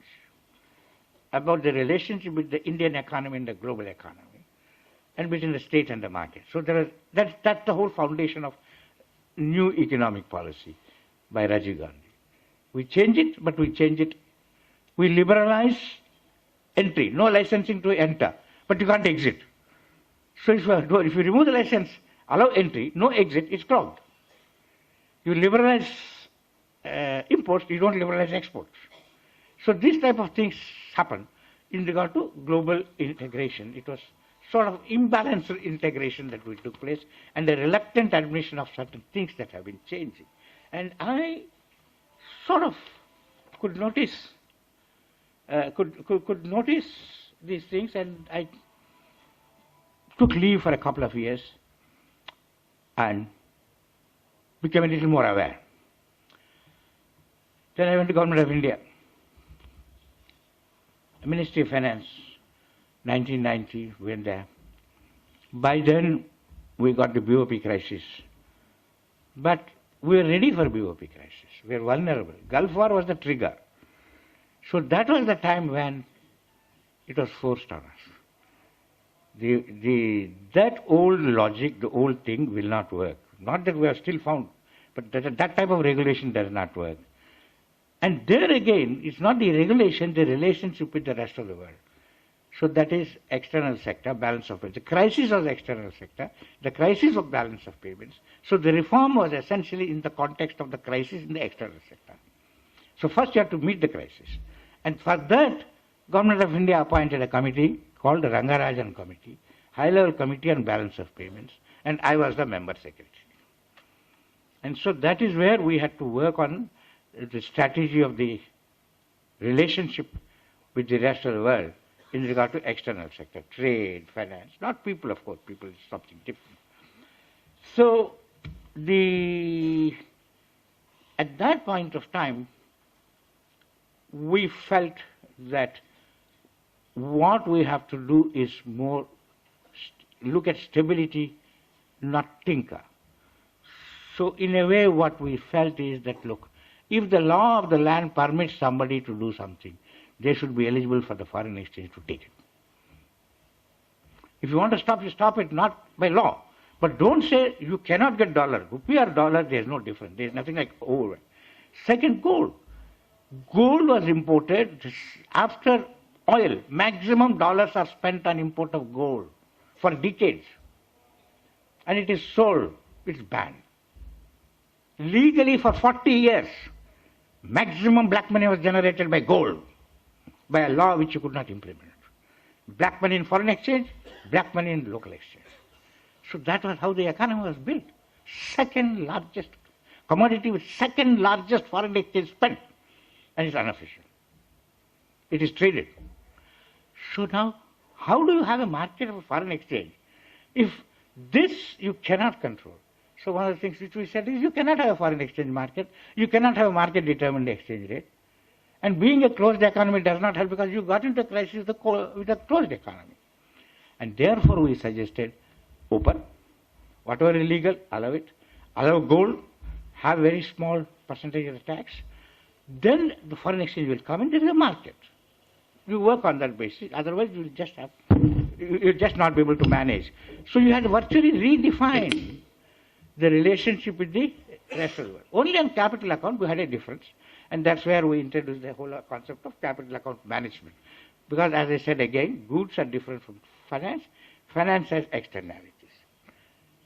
Speaker 4: about the relationship with the Indian economy and the global economy, and between the state and the market. So that's the whole foundation of new economic policy by Rajiv Gandhi. We change it, but we change it. We liberalize entry, no licensing to enter, but you can't exit. So if you remove the license, allow entry, no exit, it's clogged. You liberalize imports, you don't liberalize exports. So these type of things happen in regard to global integration. It was sort of imbalanced integration that we took place and a reluctant admission of certain things that have been changing. And I sort of could notice could notice these things, and I took leave for a couple of years and became a little more aware. Then I went to Government of India, Ministry of Finance, 1990, went there. By then, we got the BOP crisis. But we were ready for BOP crisis. We were vulnerable. Gulf War was the trigger. So that was the time when it was forced on us. That old logic, the old thing will not work. Not that we have still found, but that type of regulation does not work. And there again, it's not the regulation, the relationship with the rest of the world. So that is external sector, balance of payments. The crisis was external sector, the crisis of balance of payments. So the reform was essentially in the context of the crisis in the external sector. So first you have to meet the crisis. And for that, Government of India appointed a committee called the Rangarajan Committee, high-level committee on balance of payments, and I was the member secretary. And so that is where we had to work on the strategy of the relationship with the rest of the world in regard to external sector, trade, finance, not people, of course, people is something different. So at that point of time, we felt that what we have to do is more look at stability, not tinker. So in a way, what we felt is that, look, if the law of the land permits somebody to do something, they should be eligible for the foreign exchange to take it. If you want to stop, you stop it, not by law. But don't say you cannot get dollar. Rupee or dollar, there's no difference. There's nothing like over. Second, gold. Gold was imported after oil. Maximum dollars are spent on import of gold for decades. And it is sold. It's banned. Legally for 40 years, maximum black money was generated by gold, by a law which you could not implement. Black money in foreign exchange, black money in local exchange. So that was how the economy was built. Second largest commodity with second largest foreign exchange spent. And it's unofficial. It is traded. So now, how do you have a market of foreign exchange if this you cannot control? So one of the things which we said is you cannot have a foreign exchange market, you cannot have a market determined exchange rate. And being a closed economy does not help because you got into a crisis with a closed economy. And therefore we suggested open, whatever illegal, allow it, allow gold, have very small percentage of the tax, then the foreign exchange will come and there is a market. You work on that basis, otherwise you'll just not be able to manage. So you had virtually redefined the relationship with the rest of the world. Only on capital account we had a difference, and that's where we introduced the whole concept of capital account management. Because as I said again, goods are different from finance. Finance has externalities.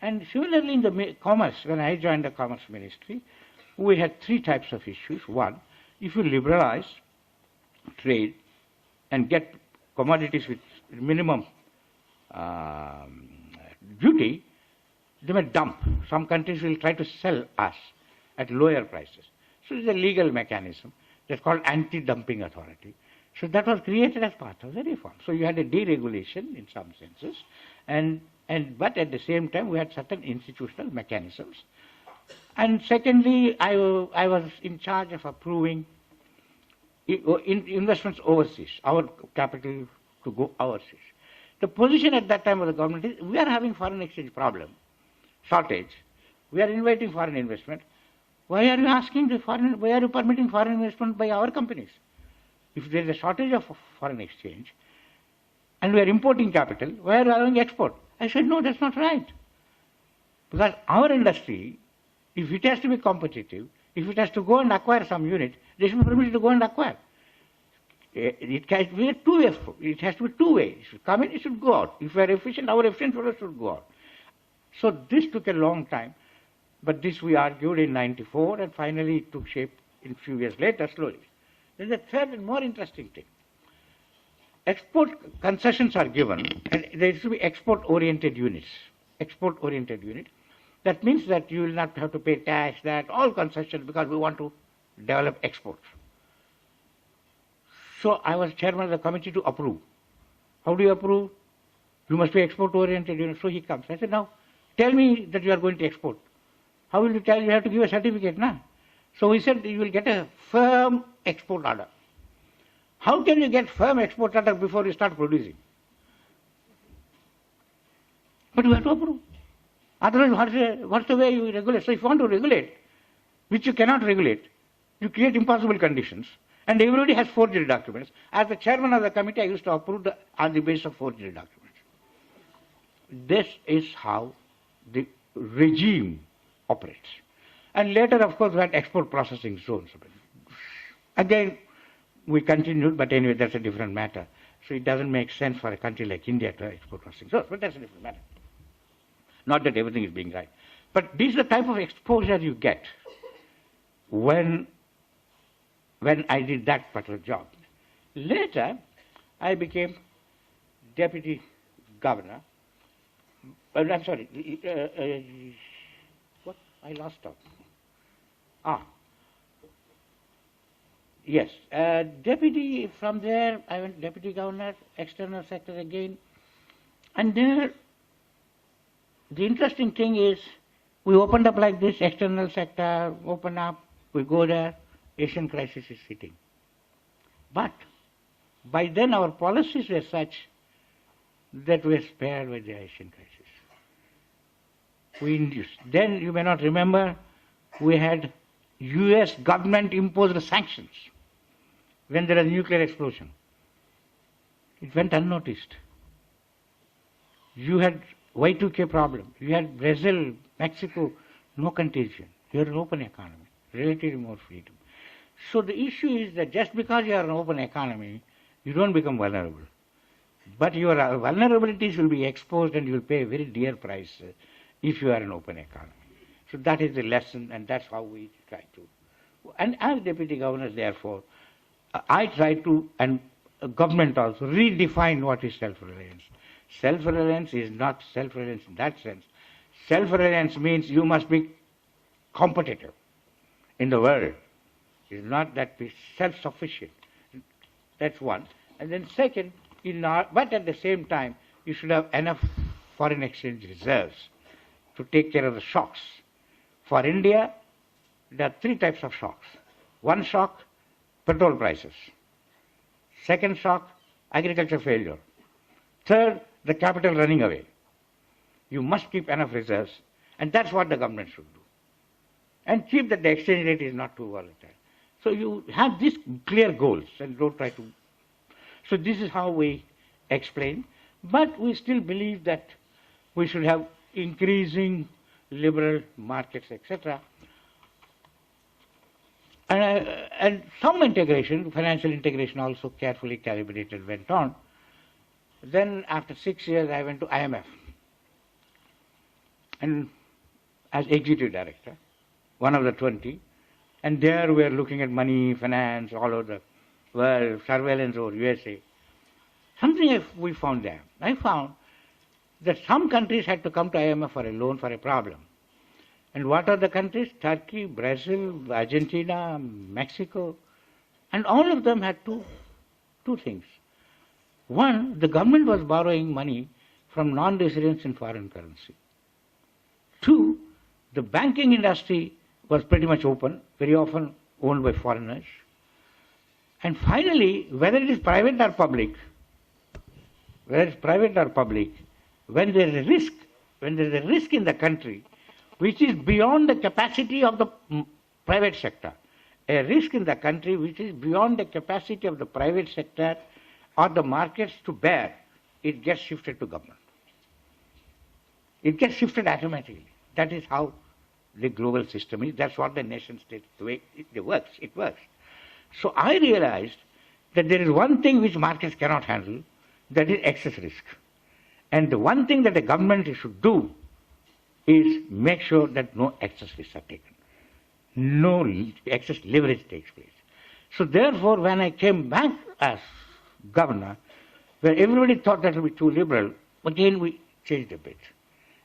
Speaker 4: And similarly in the commerce, when I joined the commerce ministry, we had three types of issues. One, if you liberalize trade and get commodities with minimum duty, they may dump. Some countries will try to sell us at lower prices. So it's a legal mechanism that's called anti-dumping authority. So that was created as part of the reform. So you had a deregulation in some senses, but at the same time we had certain institutional mechanisms. And secondly, I was in charge of approving investments overseas, our capital to go overseas. The position at that time of the government is we are having foreign exchange problem, shortage. We are inviting foreign investment. Why are you permitting foreign investment by our companies? If there is a shortage of foreign exchange and we are importing capital, why are you allowing export? I said, no, that's not right. Because our industry, if it has to be competitive, if it has to go and acquire some unit, they should be permitted to go and acquire. It can be a two-way. It has to be two-way. It should come in, it should go out. If we are efficient, our efficient fellows should go out. So this took a long time. But this we argued in 94 and finally it took shape in a few years later slowly. There's a third and more interesting thing. Export concessions are given and there should be export-oriented units. Export-oriented unit. That means that you will not have to pay tax, that, all concessions because we want to develop exports. So I was chairman of the committee to approve. How do you approve? You must be export-oriented unit. So he comes. I said, now, tell me that you are going to export. How will you tell? You have to give a certificate, na? So he said, you will get a firm export order. How can you get firm export order before you start producing? But you have to approve. Otherwise, what's the way you regulate? So if you want to regulate, which you cannot regulate, you create impossible conditions. And everybody has forged documents. As the chairman of the committee, I used to approve on the basis of forged documents. This is how the regime operates. And later, of course, we had export processing zones. Again, we continued, but anyway, that's a different matter. So it doesn't make sense for a country like India to have export processing zones, but that's a different matter. Not that everything is being right. But this is the type of exposure you get when I did that particular job. Later, I became deputy governor. I'm sorry. What? I lost out. Yes. Deputy, from there, I went deputy governor, external secretary again. And there, the interesting thing is, we opened up like this, external sector, open up, we go there, Asian crisis is hitting. But by then our policies were such that we were spared by the Asian crisis. We induced. Then you may not remember, we had US government imposed sanctions when there was a nuclear explosion. It went unnoticed. You had Y2K problem. You had Brazil, Mexico, no contagion. You are an open economy, relatively more freedom. So the issue is that just because you are an open economy, you don't become vulnerable. But your vulnerabilities will be exposed and you will pay a very dear price if you are an open economy. So that is the lesson and that's how we try to. And as deputy governor, therefore, I try to, and government also, redefine what is self-reliance. Self-reliance is not self-reliance in that sense. Self-reliance means you must be competitive in the world. It's not that be self-sufficient. That's one. And then second, but at the same time, you should have enough foreign exchange reserves to take care of the shocks. For India, there are three types of shocks. One shock, petrol prices. Second shock, agriculture failure. Third, the capital running away. You must keep enough reserves, and that's what the government should do. And keep that the exchange rate is not too volatile. So you have these clear goals, and don't try to. So this is how we explain. But we still believe that we should have increasing liberal markets, etc. And some integration, financial integration also carefully calibrated went on. Then after 6 years, I went to IMF. And as executive director, one of the 20. And there we are looking at money, finance, all over the world, surveillance over USA. Something we found there. I found that some countries had to come to IMF for a loan for a problem. And what are the countries? Turkey, Brazil, Argentina, Mexico. And all of them had two things. One, the government was borrowing money from non-residents in foreign currency. Two, the banking industry was pretty much open, very often owned by foreigners. And finally, whether it is private or public, when there is a risk in the country, which is beyond the capacity of the private sector, a risk in the country which is beyond the capacity of the private sector or the markets to bear, it gets shifted to government. It gets shifted automatically. That is how the global system is. That's what the nation state, the way it works. So I realized that there is one thing which markets cannot handle, that is excess risk. And the one thing that the government should do is make sure that no excess risks are taken. No excess leverage takes place. So therefore, when I came back as governor, where everybody thought that would be too liberal, again we changed a bit.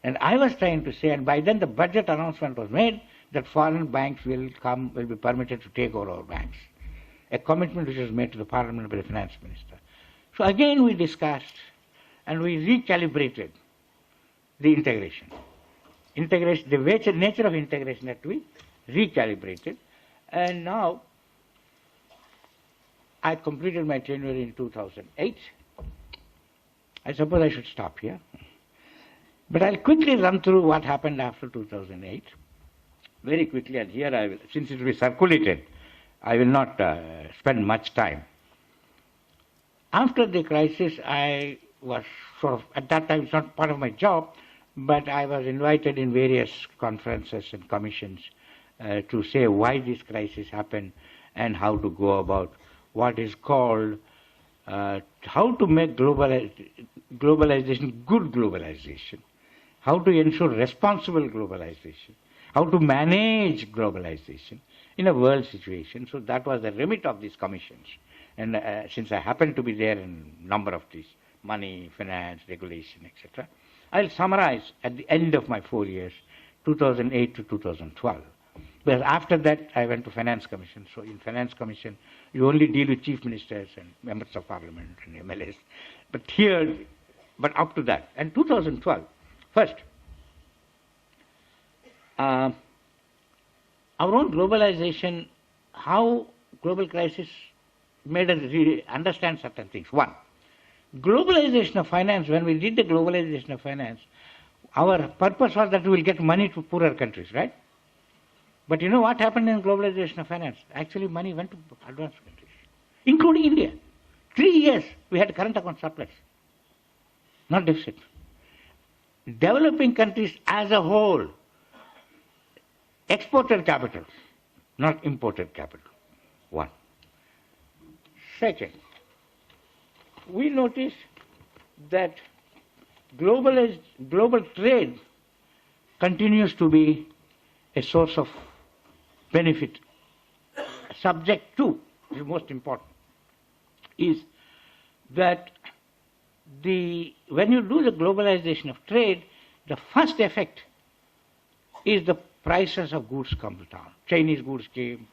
Speaker 4: And I was trying to say, and by then the budget announcement was made that foreign banks will be permitted to take over our banks. A commitment which was made to the parliament by the finance minister. So again we discussed and we recalibrated the integration. The nature of integration had to be recalibrated. And now I completed my tenure in 2008. I suppose I should stop here. But I'll quickly run through what happened after 2008. Very quickly, and here I will, since it will be circulated, I will not spend much time. After the crisis, I was sort of, at that time, it's not part of my job, but I was invited in various conferences and commissions to say why this crisis happened and how to go about what is called how to make globalization good globalization, how to ensure responsible globalization, how to manage globalization in a world situation. So that was the remit of these commissions. And since I happened to be there in a number of these, money, finance, regulation, etc., I'll summarize at the end of my 4 years, 2008 to 2012. Because after that, I went to Finance Commission. So in Finance Commission, you only deal with chief ministers and members of parliament and MLAs. But up to that. And 2012, first, our own globalization, how global crisis made us really understand certain things. One, globalization of finance, when we did the globalization of finance, our purpose was that we will get money to poorer countries, right? But you know what happened in globalization of finance? Actually, money went to advanced countries, including India. 3 years, we had current account surplus, not deficit. Developing countries as a whole exported capital, not imported capital. One. Second, we noticed that global trade continues to be a source of benefit, subject to, the most important, is that when you do the globalization of trade, the first effect is the prices of goods come down. Chinese goods came.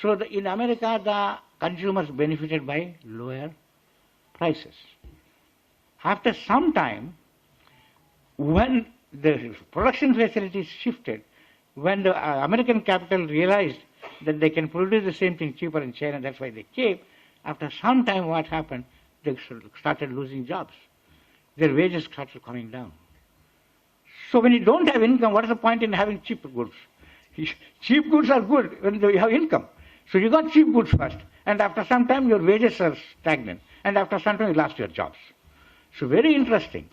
Speaker 4: So in America, the consumers benefited by lower prices. After some time, when the production facilities shifted, when the American capital realized that they can produce the same thing cheaper in China, that's why they came, after some time what happened? They started losing jobs. Their wages started coming down. So when you don't have income, what is the point in having cheap goods? Cheap goods are good when you have income. So you got cheap goods first, and after some time your wages are stagnant, and after some time you lost your jobs. So very interesting.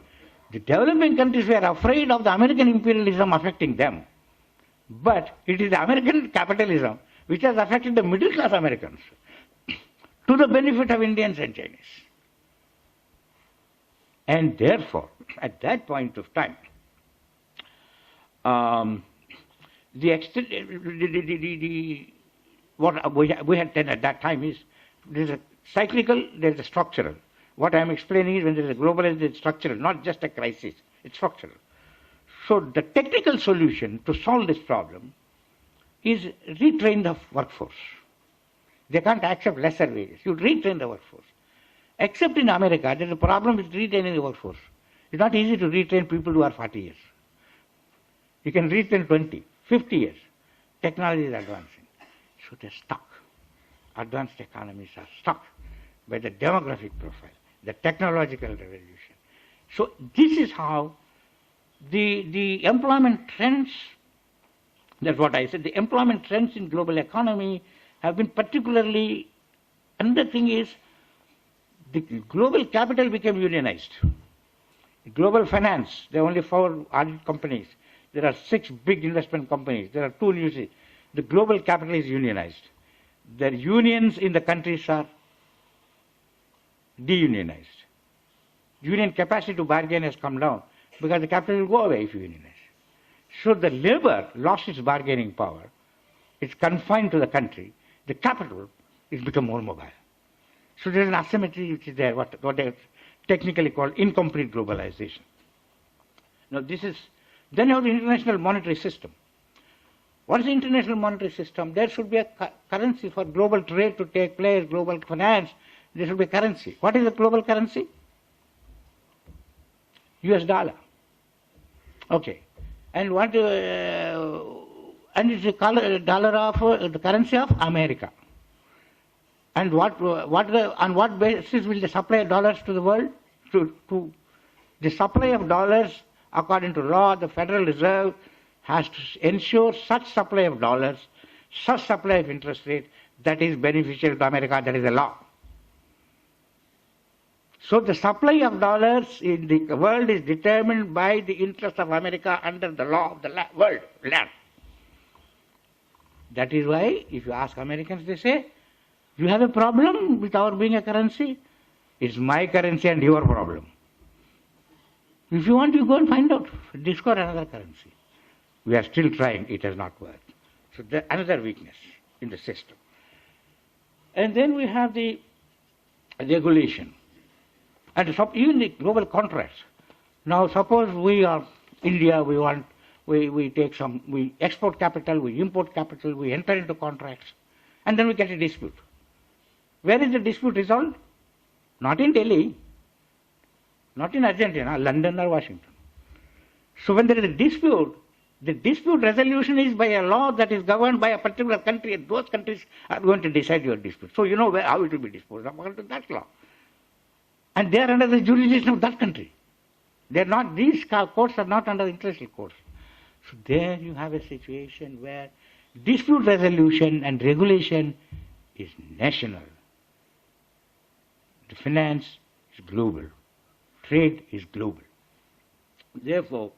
Speaker 4: The developing countries were afraid of the American imperialism affecting them. But it is the American capitalism which has affected the middle class Americans to the benefit of Indians and Chinese. And therefore, at that point of time, what we had done at that time is there is a cyclical, there is a structural. What I am explaining is when there is a globalization, it's structural, not just a crisis, it's structural. So the technical solution to solve this problem is retrain the workforce. They can't accept lesser wages. You retrain the workforce. Except in America, there is a problem with retraining the workforce. It's not easy to retrain people who are 40 years. You can retrain 20, 50 years. Technology is advancing. So they're stuck. Advanced economies are stuck by the demographic profile, the technological revolution. So this is how the employment trends, that's what I said, the employment trends in global economy have been particularly, another thing is the global capital became unionized. Global finance, there are only 4 audit companies. There are 6 big investment companies. There are 2 new. The global capital is unionized. The unions in the countries are deunionized. Union capacity to bargain has come down because the capital will go away if you unionize. So the labor lost its bargaining power. It's confined to the country. The capital is become more mobile. So there's an asymmetry which is there, what they technically called incomplete globalization. Now then you have the international monetary system. What is the international monetary system? There should be a currency for global trade to take place, global finance. There should be a currency. What is the global currency? US dollar. Okay. And what? And it's the dollar of the currency of America. And on what basis will they supply dollars to the world? To the supply of dollars, according to law, the Federal Reserve has to ensure such supply of dollars, such supply of interest rate that is beneficial to America. That is the law. So the supply of dollars in the world is determined by the interest of America under the law of the world, land. That is why, if you ask Americans, they say, you have a problem with our being a currency? It's my currency and your problem. If you want, you go and find out. Discover another currency. We are still trying. It has not worked. So there's another weakness in the system. And then we have the regulation. And even the global contracts. Now suppose we are India, we export capital, we import capital, we enter into contracts, and then we get a dispute. Where is the dispute resolved? Not in Delhi, not in Argentina, London or Washington. So when there is a dispute, the dispute resolution is by a law that is governed by a particular country, and those countries are going to decide your dispute. So you know how it will be disposed of according to that law. And they are under the jurisdiction of that country. They are not, these courts are not under international courts. So there you have a situation where dispute resolution and regulation is national. The finance is global. Trade is global. Therefore,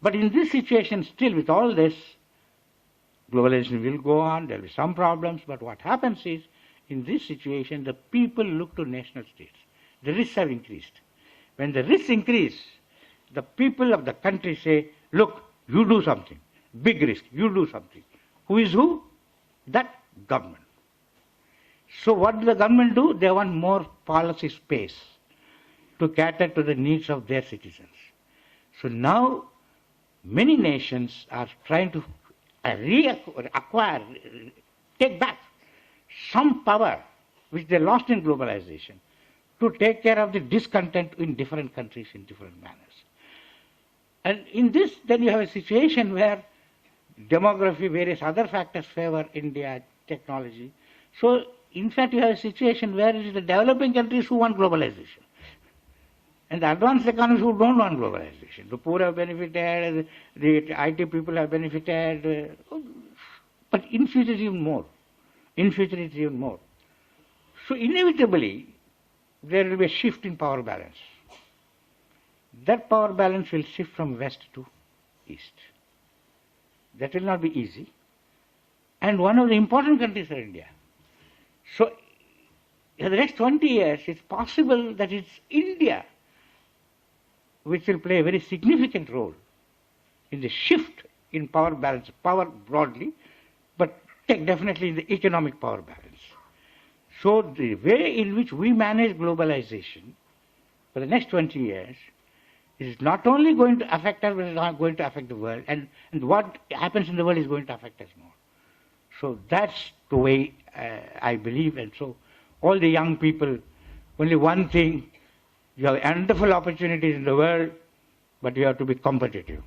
Speaker 4: but in this situation still with all this, globalization will go on, there will be some problems, but what happens is, in this situation, the people look to national states. The risks have increased. When the risks increase, the people of the country say, look, you do something. Big risk, you do something. Who is who? That government. So what does the government do? They want more policy space to cater to the needs of their citizens. So now, many nations are trying to reacquire, take back some power which they lost in globalization to take care of the discontent in different countries in different manners. And in this, then you have a situation where demography, various other factors favor India, technology. So, in fact, you have a situation where it is the developing countries who want globalization and the advanced economies who don't want globalization. The poor have benefited, the IT people have benefited, but in future even more. In future it's even more. So inevitably, there will be a shift in power balance. That power balance will shift from west to east. That will not be easy. And one of the important countries are India. So in the next 20 years, it's possible that it's India which will play a very significant role in the shift in power balance, power broadly, but definitely in the economic power balance. So the way in which we manage globalization for the next 20 years is not only going to affect us, but it's not going to affect the world. And what happens in the world is going to affect us more. So that's the way I believe. And so all the young people, only one thing, you have wonderful opportunities in the world, but you have to be competitive.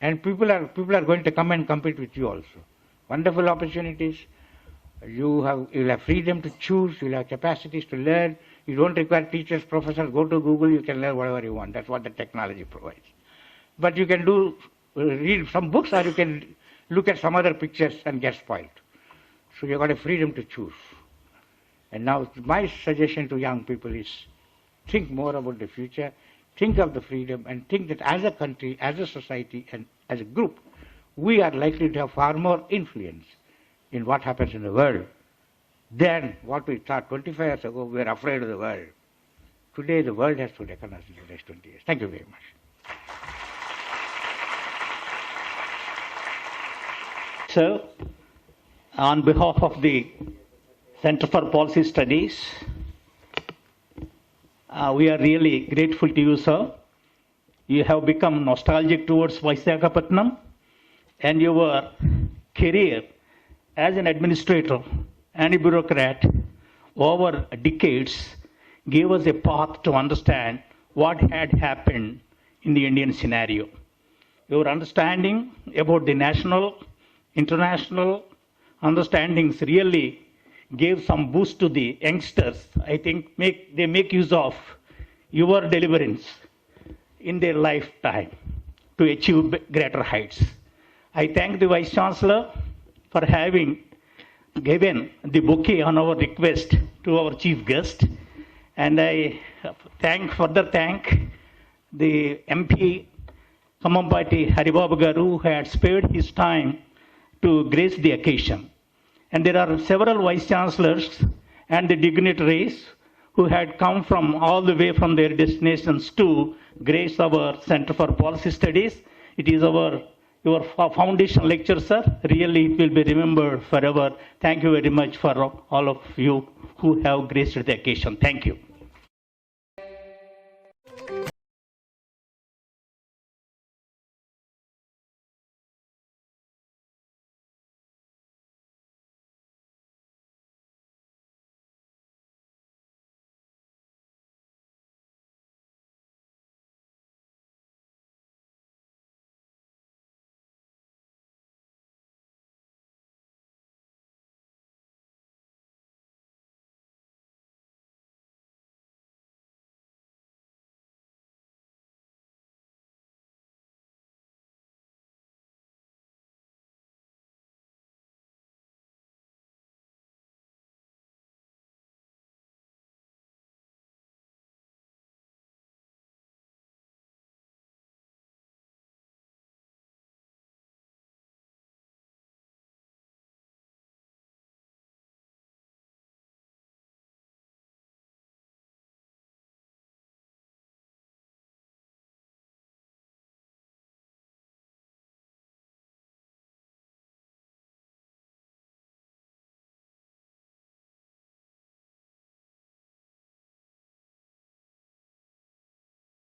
Speaker 4: And people are going to come and compete with you also. Wonderful opportunities. You'll have freedom to choose. You'll have capacities to learn. You don't require teachers, professors. Go to Google. You can learn whatever you want. That's what the technology provides. But you can read some books, or you can look at some other pictures and get spoiled. So you've got a freedom to choose. And now my suggestion to young people is think more about the future, think of the freedom, and think that as a country, as a society, and as a group, we are likely to have far more influence in what happens in the world than what we thought 25 years ago. We were afraid of the world. Today, the world has to reckon us in the next 20 years. Thank you very much. Sir, on behalf of the Center for Policy Studies, we are really grateful to you, sir. You have become nostalgic towards Visakhapatnam, and your career as an administrator and a bureaucrat over decades gave us a path to understand what had happened in the Indian scenario. Your understanding about the national, international understandings really gave some boost to the youngsters. I think they make use of your deliverance in their lifetime to achieve greater heights. I thank the Vice Chancellor for having given the bouquet on our request to our chief guest, and I further thank the MP Kamampati Haribabu Garu, who had spared his time to grace the occasion. And there are several vice chancellors and the dignitaries who had come from all the way from their destinations to grace our Center for Policy Studies. It is your foundation lecture, sir. Really, it will be remembered forever. Thank you very much for all of you who have graced the occasion. Thank you.